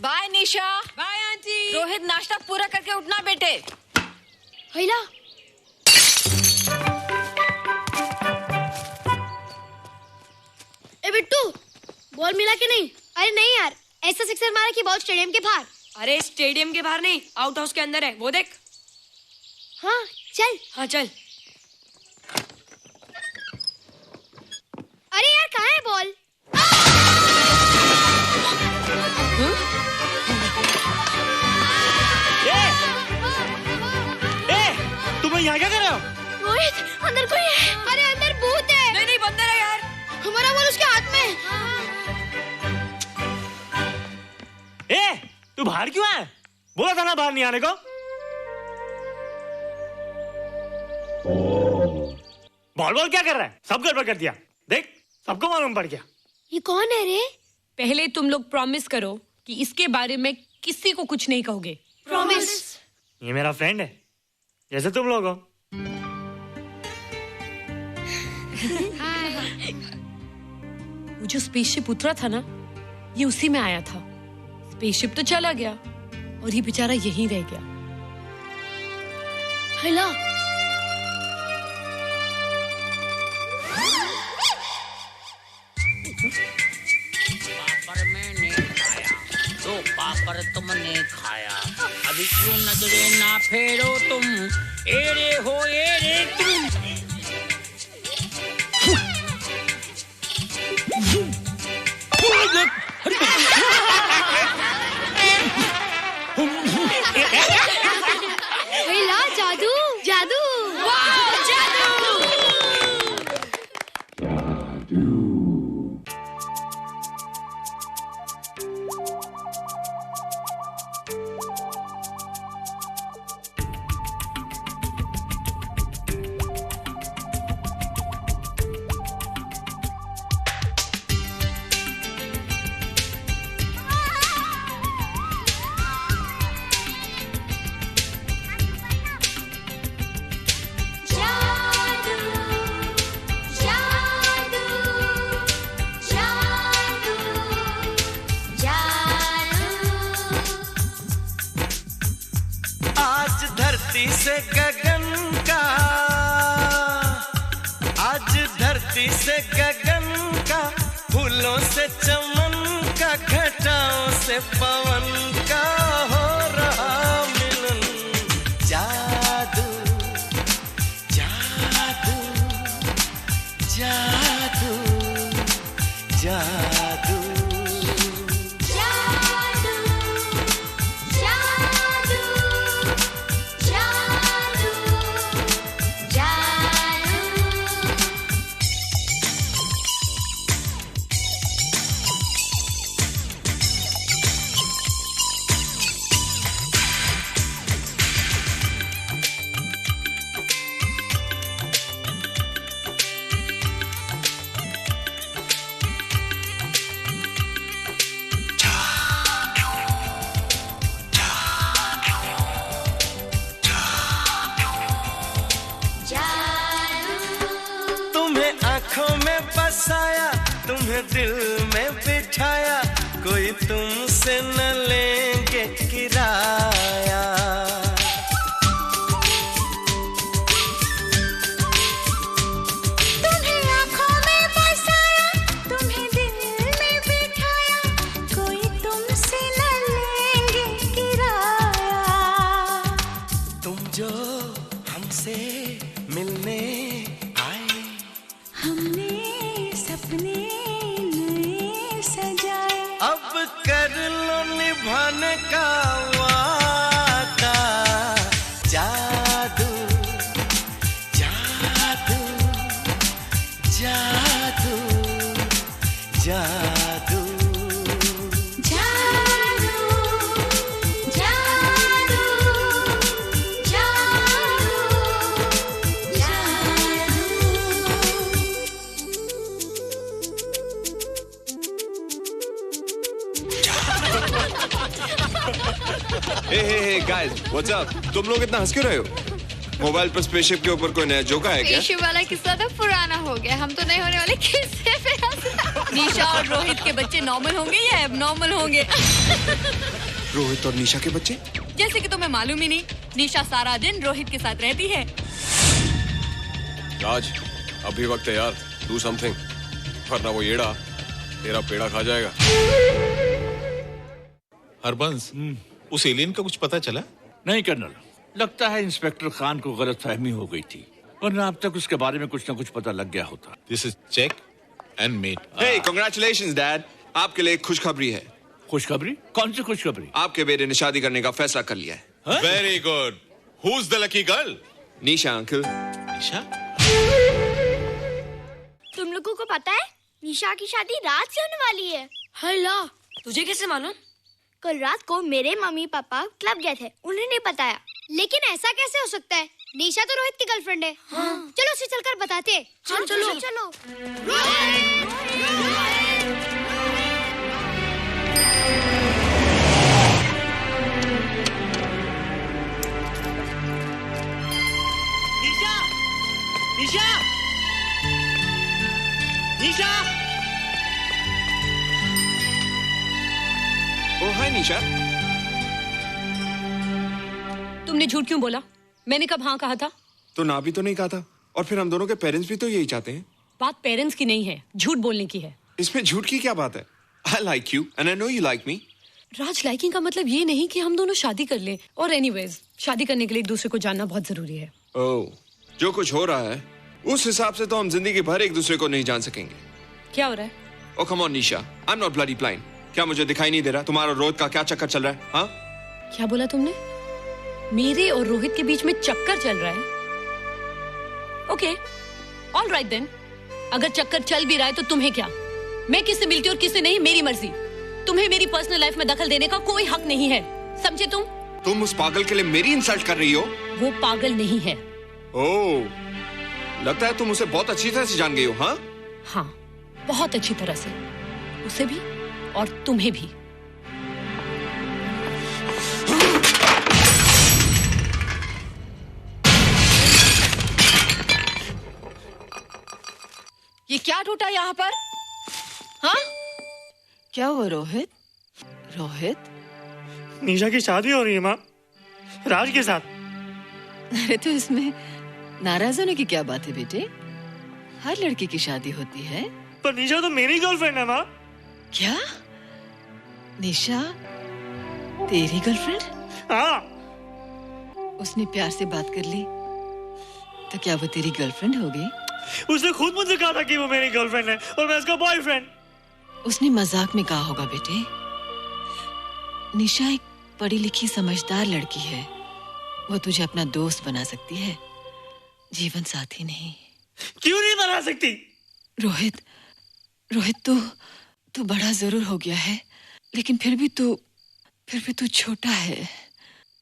Bye Nisha. Bye aunty. Rohit, नाश्ता पूरा करके उठना बेटे। हैला। ए बिट्टू, बॉल मिला के नहीं? अरे नहीं यार, ऐसा सिक्सर मारा कि बॉल स्टेडियम के बाहर। अरे स्टेडियम के बाहर नहीं, आउट हाउस के अंदर है, वो देख। हाँ चल। हाँ चल। अरे यार, कहाँ है बॉल? तुम यहाँ क्या कर रहे हो? रोहित, अंदर कोई है। अरे अंदर भूत है। नहीं बंद है यार। हमारा बॉल उसके हाथ में। तू बाहर क्यों है? बोला था ना बाहर नहीं आने को। बॉल क्या कर रहा है? सब गड़बड़ कर दिया। देख, सबको मालूम पड़ गया। ये कौन है रे? पहले तुम लोग प्रॉमिस करो कि इसके बारे में किसी को कुछ नहीं कहोगे। प्रॉमिस। ये मेरा फ्रेंड है, जैसे तुम लोग हो। वो जो स्पेसशिप उतरा था ना, ये उसी में आया था। स्पेसशिप तो चला गया और ये बेचारा यहीं रह गया। हेला। पापड़ मैंने खाया, दो पापड़ तुमने खाया, अभी क्यों नजरे ना फेरो तुम, एरे हो एरे तुम। हेला, जादू जादू। वाह, जादू। आज धरती से गगन का, आज धरती से गगन का, फूलों से चमन का, घटाओं से पवन का हो रहा मिलन। जादू जादू जादू जादू आँखों में बसाया, तुम्हें दिल में बिठाया, कोई तुमसे न लेंगे किराया। तुम्हें आँखों में बसाया, तुम्हें दिल में बिठाया, कोई तुमसे न लेंगे किराया। तुम जो हमसे मिलने हमने सपने नए सजाए, अब कर लो निभाने का वादा। जादू जादू जादू जादू हे गाइस, व्हाट्स अप? तुम लोग इतना हंस क्यों रहे हो? मोबाइल पर स्पेसशिप के ऊपर कोई नया जोक आया क्या? स्पेसशिप वाला किस्सा तो पुराना हो गया, हम तो नहीं होने वाले किस्से पे हंस रहे हैं। निशा और रोहित के बच्चे नॉर्मल होंगे या एबनॉर्मल होंगे? रोहित और निशा के बच्चे? जैसे कि तुम्हें मालूम ही नहीं, निशा सारा दिन रोहित के साथ रहती है। राज, अभी वक्त है यार, डू समथिंग, वरना वो येड़ा तेरा पेड़ा खा जाएगा। हरबंस, उस एलियन का कुछ पता चला? नहीं कर्नल, लगता है इंस्पेक्टर खान को गलतफहमी हो गई थी, वरना अब तक उसके बारे में कुछ न कुछ पता लग गया होता। This is check and mate. Hey, congratulations dad, आपके लिए एक खुशखबरी है। खुशखबरी? कौन सी खुशखबरी? आपके बेटे ने शादी करने का फैसला कर लिया है। Very good. Who is the lucky girl? Nisha uncle. Nisha? तुम लोगों को पता है निशा की शादी रात से होने वाली है। हल्ला, तुझे कैसे मालूम? कल रात को मेरे मम्मी पापा क्लब गए थे, उन्होंने बताया। लेकिन ऐसा कैसे हो सकता है? निशा तो रोहित की गर्लफ्रेंड है। हाँ। चलो उसे चलकर बताते हैं। चलो। चलो। निशा। तुमने झूठ क्यों बोला? मैंने कब हाँ कहा था? तो ना भी तो नहीं कहा था, और फिर हम दोनों के पेरेंट्स भी तो यही चाहते हैं। बात पेरेंट्स की नहीं है, झूठ बोलने की है। इसमें झूठ की क्या बात है? I like you and I know you like me. Raj, liking का मतलब ये नहीं कि हम दोनों शादी कर लें। और एनीवेज, शादी करने के लिए एक दूसरे को जानना बहुत जरूरी है। ओह, जो कुछ हो रहा है उस हिसाब से तो हम जिंदगी भर एक दूसरे को नहीं जान सकेंगे। क्या हो रहा है? Oh come on Nisha, I'm not bloody blind. क्या मुझे दिखाई नहीं दे रहा तुम्हारा रोहित का क्या चक्कर चल रहा है? हाँ? क्या बोला तुमने? मेरे और रोहित के बीच में चक्कर चल रहा है? Okay, all right then. अगर चक्कर चल भी रहा है तो तुम्हें क्या? मैं किससे मिलती और किससे नहीं, मेरी मर्जी। तुम्हें मेरी पर्सनल लाइफ में दखल देने का कोई हक नहीं है, समझे तुम? तुम उस पागल के लिए मेरी इंसल्ट कर रही हो? वो पागल नहीं है। ओह, लगता है तुम उसे बहुत अच्छी तरह से जान गई हो। हाँ? हाँ, बहुत अच्छी तरह से, उसे भी और तुम्हें भी। ये क्या टूटा यहाँ पर? हाँ? क्या हुआ रोहित? रोहित? निशा की शादी हो रही है माँ, राज के साथ। अरे तो इसमें नाराज होने की क्या बात है बेटे? हर लड़की की शादी होती है। पर निशा तो मेरी गर्लफ्रेंड है माँ। क्या? निशा तेरी गर्लफ्रेंड? हाँ। उसने प्यार से बात कर ली तो क्या वो तेरी गर्लफ्रेंड हो गई? उसने खुद मुझसे कहा था कि वो मेरी गर्लफ्रेंड है और मैं उसका बॉयफ्रेंड। उसने मजाक में कहा होगा बेटे। निशा एक पढ़ी लिखी समझदार लड़की है, वो तुझे अपना दोस्त बना सकती है, जीवन साथी नहीं। क्यों नहीं बना सकती? रोहित, रोहित तू बड़ा जरूर हो गया है, लेकिन फिर भी तू छोटा है।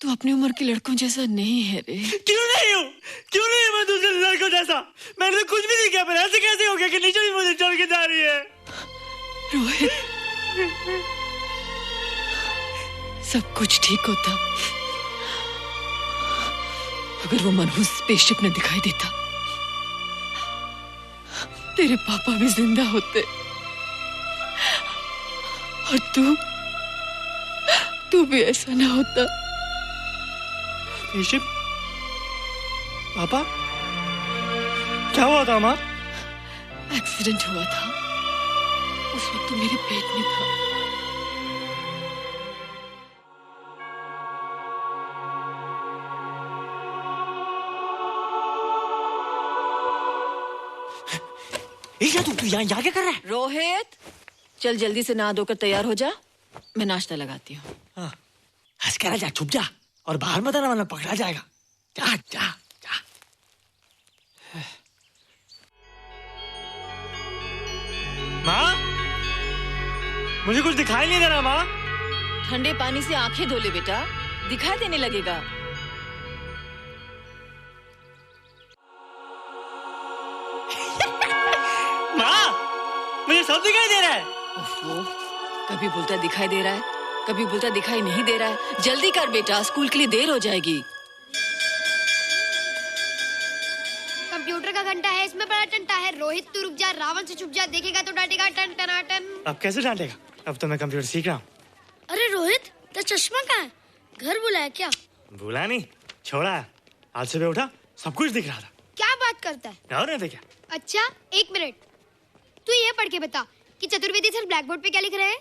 तू अपनी उम्र के लड़कों जैसा नहीं है रे। क्यों नहीं हूँ? क्यों नहीं है मैं दूसरे लड़कों जैसा? मैंने तो कुछ भी नहीं किया, पर ऐसे कैसे हो गया कि निशा भी मुझे छोड़ के जा रही है? रोहित, सब कुछ ठीक होता अगर वो मनहूस स्पेसशिप न दिखाई देता। तेरे पापा भी जिंदा होते और तू भी ऐसा ना होता। स्पेसशिप? पापा? क्या हुआ था माँ? एक्सीडेंट हुआ था, उस वक्त तू मेरे पेट में था। तू यहाँ क्या कर रहा है? रोहित, चल जल्दी से नहा धोकर तैयार हो जा, मैं नाश्ता लगाती हूँ। हाँ, हंस कर जा, छुप जा और बाहर मत आना वरना पकड़ा जाएगा। जा जा जा। माँ, मुझे कुछ दिखाई नहीं दे रहा माँ। ठंडे पानी से आंखें धो ले बेटा, दिखाई देने लगेगा। मुझे सब दिखाई दे रहा है। कभी बोलता दिखाई दे रहा है, कभी बोलता दिखाई नहीं दे रहा है। जल्दी कर बेटा, स्कूल के लिए देर हो जाएगी। कंप्यूटर का घंटा है, इसमें बड़ा टंटा है। रोहित तू रुक जा, रावण से छुप जा, देखेगा तो डांटेगा टन टनाटन। अब कैसे डांटेगा? अब तो मैं कंप्यूटर सीख रहा हूँ। अरे रोहित, तेरा चश्मा कहाँ है? घर बुलाया क्या? भूला नहीं, छोड़ा है। आज सुबह उठा, सब कुछ दिख रहा था। क्या बात करता है? और नहीं देखा। अच्छा, एक मिनट, तू ये पढ़ के बता कि चतुर्वेदी सर ब्लैक बोर्ड पे क्या लिख रहे हैं?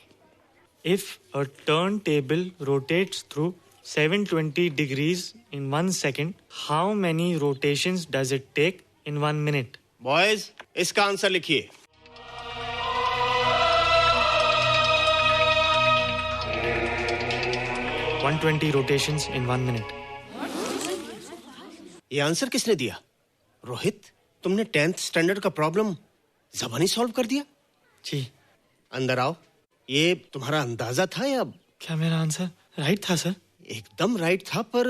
If a turntable rotates through 720 degrees in 1 second, how many rotations does it take in 1 minute? Boys, इसका आंसर लिखिए। $120 rotations in 1 minute. ये आंसर किसने दिया? रोहित, तुमने 10th स्टैंडर्ड का प्रॉब्लम ज़बानी सॉल्व कर दिया? जी। अंदर आओ। ये तुम्हारा अंदाजा था या? क्या मेरा आंसर राइट था सर? एकदम राइट था, पर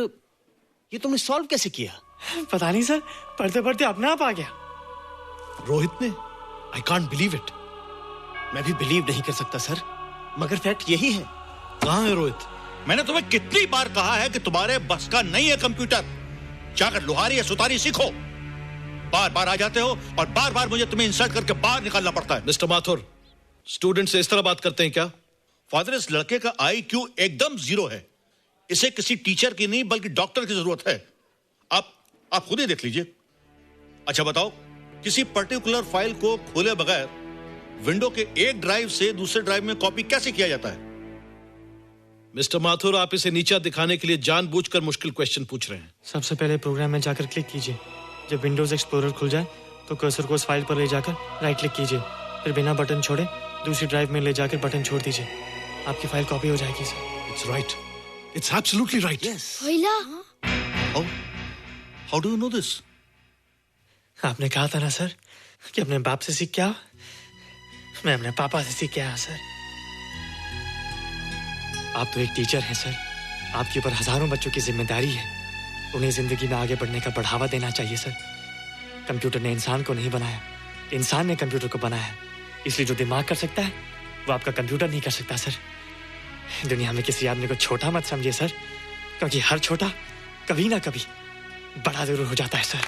ये तुमने सॉल्व कैसे किया? पता नहीं सर, पढ़ते पढ़ते अपने आप आ गया। रोहित ने? I can't believe it. मैं भी बिलीव नहीं कर सकता सर, मगर फैक्ट यही है। कहाँ है रोहित? मैंने तुम्हें कितनी बार कहा है कि तुम्हारे बस का नहीं है कंप्यूटर। जाकर लोहारी या सुतारी सीखो। बार बार आ जाते हो और बार बार मुझे तुम्हें इंसल्ट करके बाहर निकालना पड़ता है। मिस्टर माथुर, स्टूडेंट से इस तरह बात करते हैं क्या? फादर, इस लड़के का IQ एकदम 0 है। इसे किसी टीचर की नहीं बल्कि डॉक्टर की जरूरत है। आप खुद ही देख लीजिए। अच्छा बताओ, किसी पर्टिकुलर फाइल को खोले बगैर विंडो के एक ड्राइव से दूसरे ड्राइव में कॉपी कैसे किया जाता है? मिस्टर माथुर, आप इसे नीचा दिखाने के लिए जानबूझकर मुश्किल क्वेश्चन पूछ रहे हैं। सबसे पहले प्रोग्राम में जाकर क्लिक कीजिए। जब विंडोज एक्सप्लोरर खुल जाए तो कर्सर को उस फाइल पर ले जाकर राइट क्लिक कीजिए, फिर बिना बटन छोड़े दूसरी ड्राइव में ले जाकर बटन छोड़ दीजिए। आपकी फाइल कॉपी हो जाएगी sir. It's right, it's absolutely right. How do you know this? आपने कहा था ना सर कि अपने बाप से सीख के आओ। मैं अपने पापा से सीख के आया सर। आप तो एक टीचर हैं सर। आपके ऊपर हजारों बच्चों की जिम्मेदारी है। उन्हें जिंदगी में आगे बढ़ने का बढ़ावा देना चाहिए सर। कंप्यूटर ने इंसान को नहीं बनाया, इंसान ने कंप्यूटर को बनाया। इसलिए जो दिमाग कर सकता है वो आपका कंप्यूटर नहीं कर सकता सर। दुनिया में किसी आदमी को छोटा मत समझिए सर, क्योंकि हर छोटा कभी ना कभी बड़ा जरूर हो जाता है सर।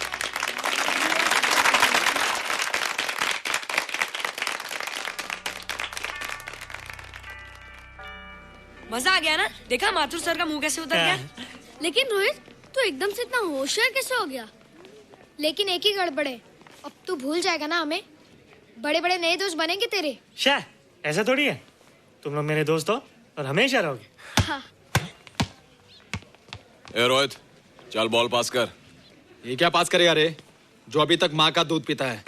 मजा आ गया ना? देखा माथुर सर का मुंह कैसे उतर गया? लेकिन रोहित, तू एकदम से इतना होशियार कैसे हो गया? लेकिन एक ही गड़बड़ है, अब तू भूल जाएगा ना हमें। बड़े बड़े नए दोस्त बनेंगे तेरे। शाह, ऐसा थोड़ी है। तुम लोग मेरे दोस्त हो और हमेशा रहोगे। हाँ। ए रोहित, चल बॉल पास कर। ये क्या पास करेगा रे, जो अभी तक माँ का दूध पीता है?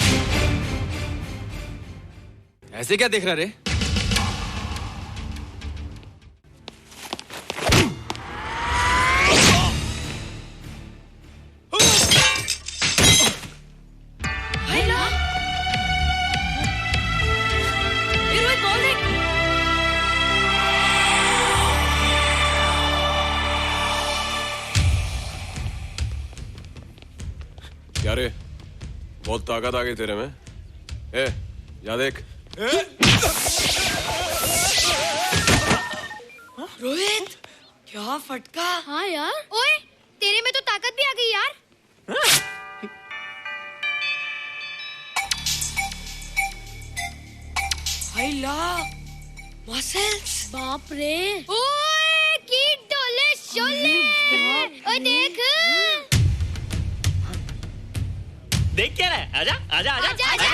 ऐसे क्या देख रहा रे? क्या रे, बहुत ताकत आ गई तेरे में। ए, या देख। रोहित, क्या फटका। हाँ यार। ओए, तेरे में तो ताकत भी आ गई यार। मसल्स। बाप रे। ओए, की डोले शोले। ओए देख। देख क्या रहा है? आजा आजा आजा आजा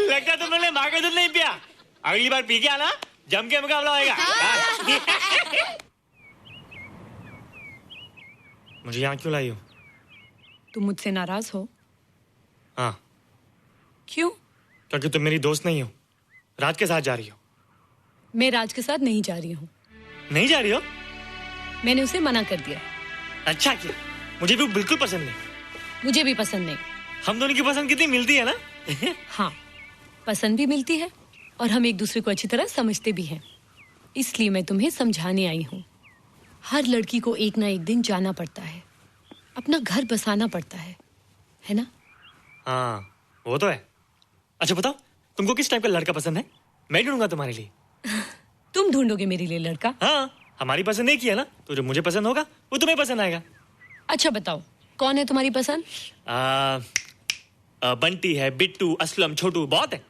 लगता तुम लोगों ने माँ का दूध नहीं पिया। अगली बार पी के आना, जम के मुकाबला होएगा। मुझे यहाँ क्यों लाई हो? तुम मुझसे नाराज हो? हाँ। क्यों? क्योंकि तुम मेरी दोस्त नहीं हो, राज के साथ जा रही हो। मैं राज के साथ नहीं जा रही हूँ। नहीं जा रही हो? मैंने उसे मना कर दिया। अच्छा किया, मुझे भी बिल्कुल पसंद नहीं। मुझे भी पसंद नहीं। हम दोनों की पसंद कितनी मिलती है ना? हाँ, पसंद भी मिलती है और हम एक दूसरे को अच्छी तरह समझते भी हैं। इसलिए मैं तुम्हें समझाने आई हूँ। हर लड़की को एक ना एक दिन जाना पड़ता है, अपना घर बसाना पड़ता है ना? हाँ, वो तो है। अच्छा बताओ, तुमको किस टाइप का लड़का पसंद है? मैं ढूंढूंगा तुम्हारे लिए। तुम ढूंढोगे मेरे लिए लड़का? हाँ, हमारी पसंद एक ही है ना, तो जो मुझे पसंद होगा वो तुम्हें पसंद आएगा। अच्छा बताओ, कौन है तुम्हारी पसंद? बंटी है, बिट्टू, असलम, छोटू, बहुत है।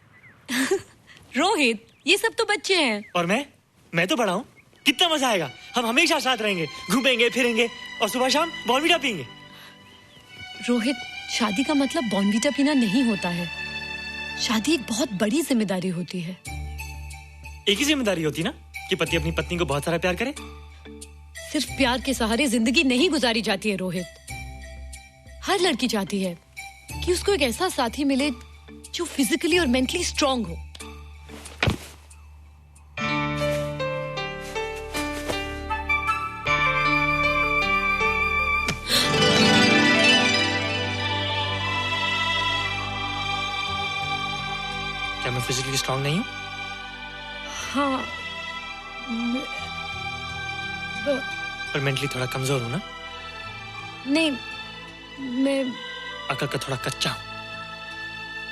रोहित, ये सब तो बच्चे हैं। और मैं तो बड़ा हूँ। कितना मजा आएगा, हम हमेशा साथ रहेंगे, घूमेंगे फिरेंगे और सुबह शाम बॉर्नवीटा पीएंगे। रोहित, शादी का मतलब बॉर्नवीटा पीना नहीं होता है। शादी एक बहुत बड़ी जिम्मेदारी होती है। एक ही जिम्मेदारी होती है ना कि पति अपनी पत्नी को बहुत सारा प्यार करे। सिर्फ प्यार के सहारे जिंदगी नहीं गुजारी जाती है रोहित। हर लड़की चाहती है कि उसको एक ऐसा साथी मिले जो फिजिकली और मेंटली स्ट्रांग हो। क्या मैं फिजिकली स्ट्रांग नहीं हूँ? हाँ, पर मेंटली थोड़ा कमजोर हूँ ना? नहीं, मैं अकल का थोड़ा कच्चा हूँ,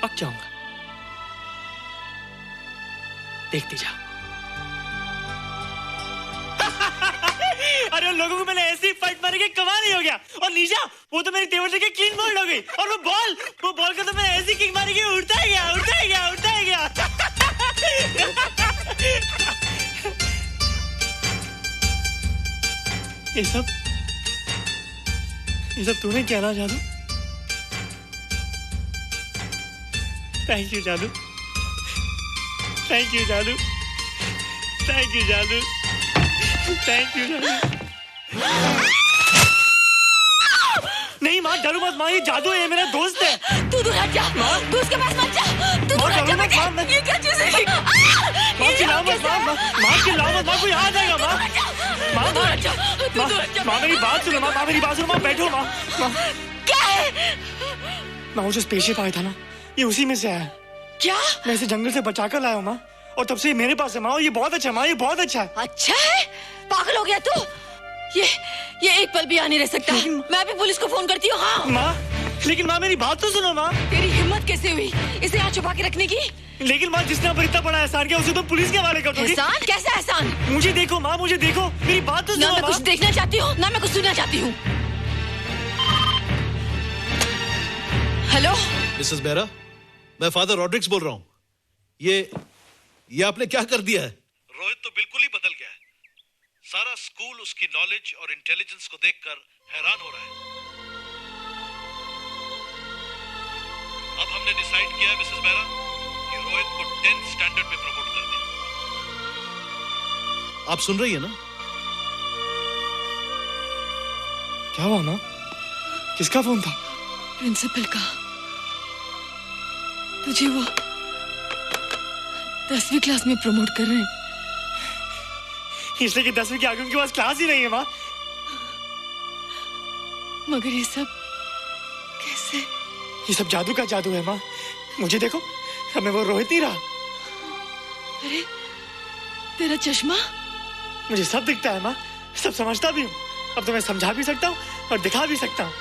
पक जाऊंगा। देखती जा। अरे उन लोगों को मैंने ऐसी फाइट मारी कि कमाल ही हो गया। और निशा वो तो मेरी टेबल से क्लीन बोल्ड हो गई। और वो बॉल का तो मैंने ऐसी किक मारी कि उड़ता ही गया। ये सब तूने क्या ना जादू? थैंक यू जादू। नहीं माँ, डरो मत माँ, ये जादू है, मेरा दोस्त है। तू दूर हट जा, तू उसके पास मत जा। तू दूर हट जा बेटे। ये क्या चीज़ है? माँ चिल्लाओ मत, माँ कोई आ जाएगा। माँ मेरी बात सुनो, माँ बैठो। माँ क्या है? माँ वो जो स्पेसशिप आया था ना, ये उसी में से आया। क्या? मैं इसे जंगल से बचाकर लाया हूँ माँ, और तब से ये मेरे पास है माँ। और ये बहुत अच्छा है माँ, ये बहुत अच्छा है। अच्छा है? पागल हो गया तू? ये एक पल भी यहाँ नहीं रह सकता। मैं अभी पुलिस को फोन करती हूँ। हाँ माँ, लेकिन माँ मेरी बात तो सुनो माँ। तेरी हिम्मत कैसे हुई इसे यहाँ छुपा के रखने की? लेकिन माँ, जिसने अब इतना बड़ा एहसान किया उसे तो पुलिस के हवाले कर दोगी। एहसान? कैसा एहसान? मुझे देखो माँ, मेरी बात तो सुनो। ना मैं कुछ देखना चाहती हूँ, ना मैं कुछ सुनना चाहती हूँ। हेलो मिसेस बेरा, मैं फादर रॉड्रिक्स बोल रहा हूँ। ये आपने क्या कर दिया है? रोहित तो बिल्कुल ही बदल गया है। सारा स्कूल उसकी नॉलेज और इंटेलिजेंस को देखकर हैरान हो रहा है। अब हमने डिसाइड किया है मिसेस बेरा कि रोहित को 10th स्टैंडर्ड में प्रमोट कर दें। आप सुन रही है ना? क्या हुआ माँ? किसका फोन था? प्रिंसिपल का। तुझे वो 10वीं क्लास में प्रमोट कर रहे हैं। इसलिए कि 10वीं के आगे उनके पास क्लास ही नहीं है माँ। मगर ये सब कैसे? ये सब जादू का जादू है माँ। मुझे देखो, अब मैं वो रोहित नहीं रहा। अरे तेरा चश्मा? मुझे सब दिखता है माँ, सब समझता भी हूँ। अब तो मैं समझा भी सकता हूँ और दिखा भी सकता हूँ।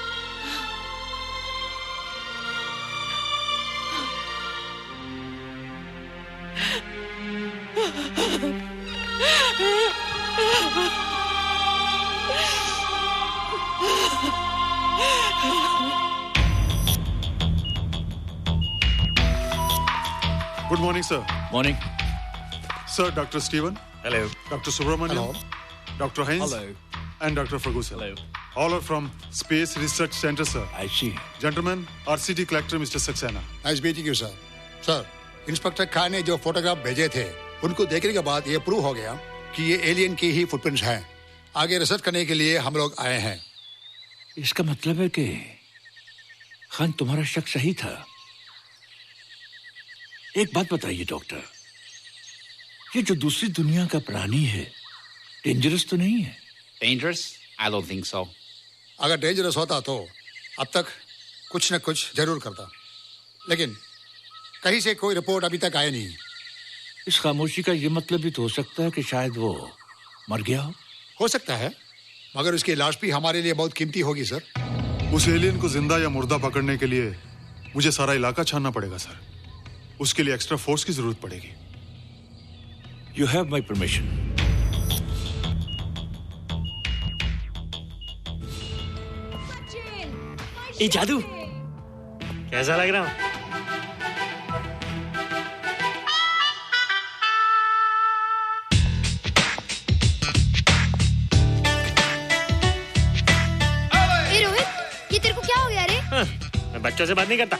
Good morning, sir. Morning. Sir, Dr. Stephen. Hello. Dr. Subramaniam. Dr. Heinz. Hello. And Dr. Ferguson. Hello. All are from Space Research Center, sir. I see. Gentlemen, RCT collector Mr. Saxena. Nice meeting you sir. Sir, inspector Khan ने जो photograph भेजे थे उनको देखने के बाद ये prove हो गया कि ये एलियन की ही फुटप्रिंट्स हैं। आगे रिसर्च करने के लिए हम लोग आए हैं। इसका मतलब है कि खान तुम्हारा शक सही था। एक बात बताइए डॉक्टर, ये जो दूसरी दुनिया का प्राणी है डेंजरस तो नहीं है? Dangerous? I don't think so. अगर डेंजरस होता तो अब तक कुछ न कुछ जरूर करता, लेकिन कहीं से कोई रिपोर्ट अभी तक आई नहीं। इस खामोशी का ये मतलब भी तो हो सकता है कि शायद वो मर गया हो सकता है, मगर उसकी लाश भी हमारे लिए बहुत कीमती होगी सर। उस एलियन को जिंदा या मुर्दा पकड़ने के लिए मुझे सारा इलाका छानना पड़ेगा सर। उसके लिए एक्स्ट्रा फोर्स की जरूरत पड़ेगी। You have my permission. ये जादू कैसा लग रहा हूँ? रोहित, ये तेरे को क्या हो गया रे? मैं बच्चों से बात नहीं करता।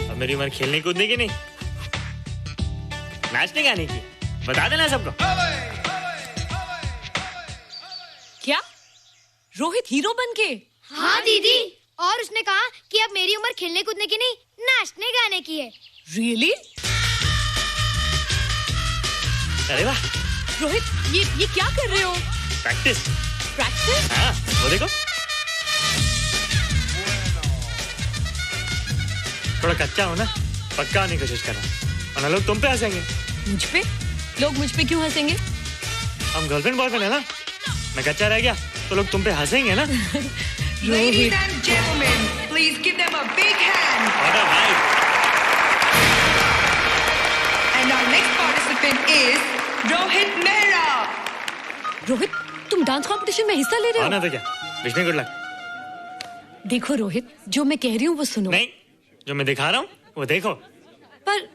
अब मेरी उम्र खेलने कूदने की नहीं, नाचने गाने की। बता देना सबको। क्या रोहित हीरो बन के? हाँ दीदी, और उसने कहा कि अब मेरी उम्र खेलने कूदने की नहीं, नाचने गाने की है। रियली? अरे वाह रोहित, ये क्या कर रहे हो? प्रैक्टिस। प्रैक्टिस? हाँ, वो देखो। थोड़ा कच्चा हो ना, पक्का होने की कोशिश कर रहा हूँ, वरना लोग तुम पे हंसेंगे। मुझ पे? लोग मुझ पे क्यों हंसेंगे? हम गर्लफ्रेंड बॉयफ्रेंड है ना, मैं कच्चा रह गया तो लोग तुम पे हंसेंगे ना। Ladies and gentlemen, please give them a big hand. And our next participant is Rohit Mehra. Rohit, तुम डांस कंपटीशन में हिस्सा ले रहे हो? ना तो क्या, विश मी गुड लक। देखो रोहित, जो मैं कह रही हूँ वो सुनो। नहीं, जो मैं दिखा रहा हूँ वो देखो। पर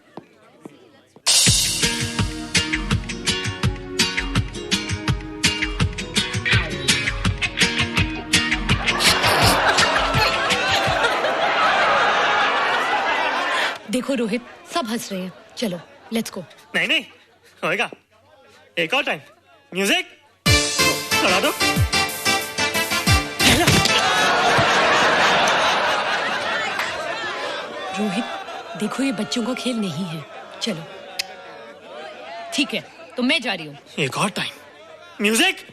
देखो रोहित, सब हंस रहे हैं, चलो लेट्स गो। नहीं नहीं होएगा, एक और टाइम। म्यूजिक लगा दो। रोहित देखो, ये बच्चों का खेल नहीं है, चलो। ठीक है, तो मैं जा रही हूँ। एक और time. Music.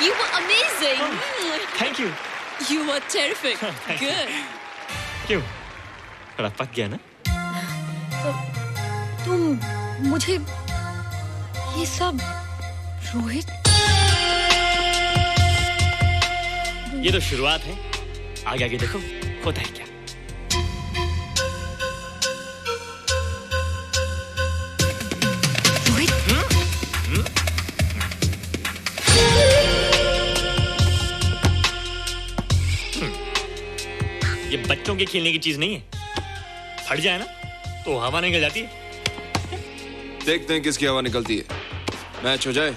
You were amazing. Thank you. You were terrific. Good. क्यों? थोड़ा पक गया ना? तुम मुझे ये सब रोहित, ये तो शुरुआत है, आगे आगे देखो होता है क्या। ये बच्चों के खेलने की चीज नहीं है, फट जाए ना तो हवा निकल जाती है। देखते हैं किसकी हवा निकलती है। मैच हो जाए।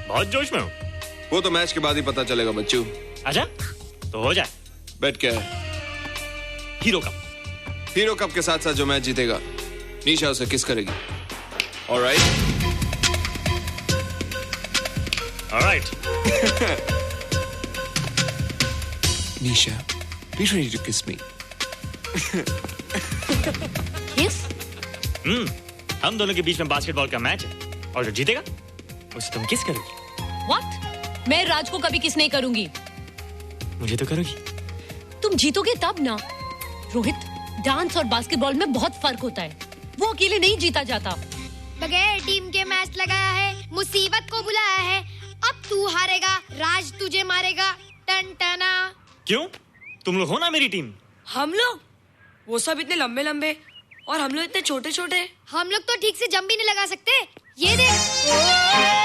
बहुत जोश में हूँ। वो तो मैच के बाद ही पता चलेगा बच्चू। अच्छा तो हो जाए। बेट क्या है? Hero cup. हीरो कप के साथ साथ जो मैच जीतेगा निशा उसे किस करेगी। Alright. Alright. Nisha, be ready to kiss me. हम दोनों के बीच में बास्केटबॉल का मैच है और जो जीतेगा उसे तुम किस करोगी? व्हाट? मैं राज को कभी किस नहीं करूंगी। मुझे तो करोगी। तुम जीतोगे तब ना। रोहित, डांस और बास्केटबॉल में बहुत फर्क होता है, वो अकेले नहीं जीता जाता। बगैर टीम के मैच लगाया है, मुसीबत को बुलाया है, अब तू हारेगा, राज तुझे मारेगा। टन टना। क्यों? तुम लोग हो ना मेरी टीम। हम लोग? वो सब इतने लंबे लंबे और हम लोग इतने छोटे छोटे। हम लोग तो ठीक से जंप भी नहीं लगा सकते। ये देख।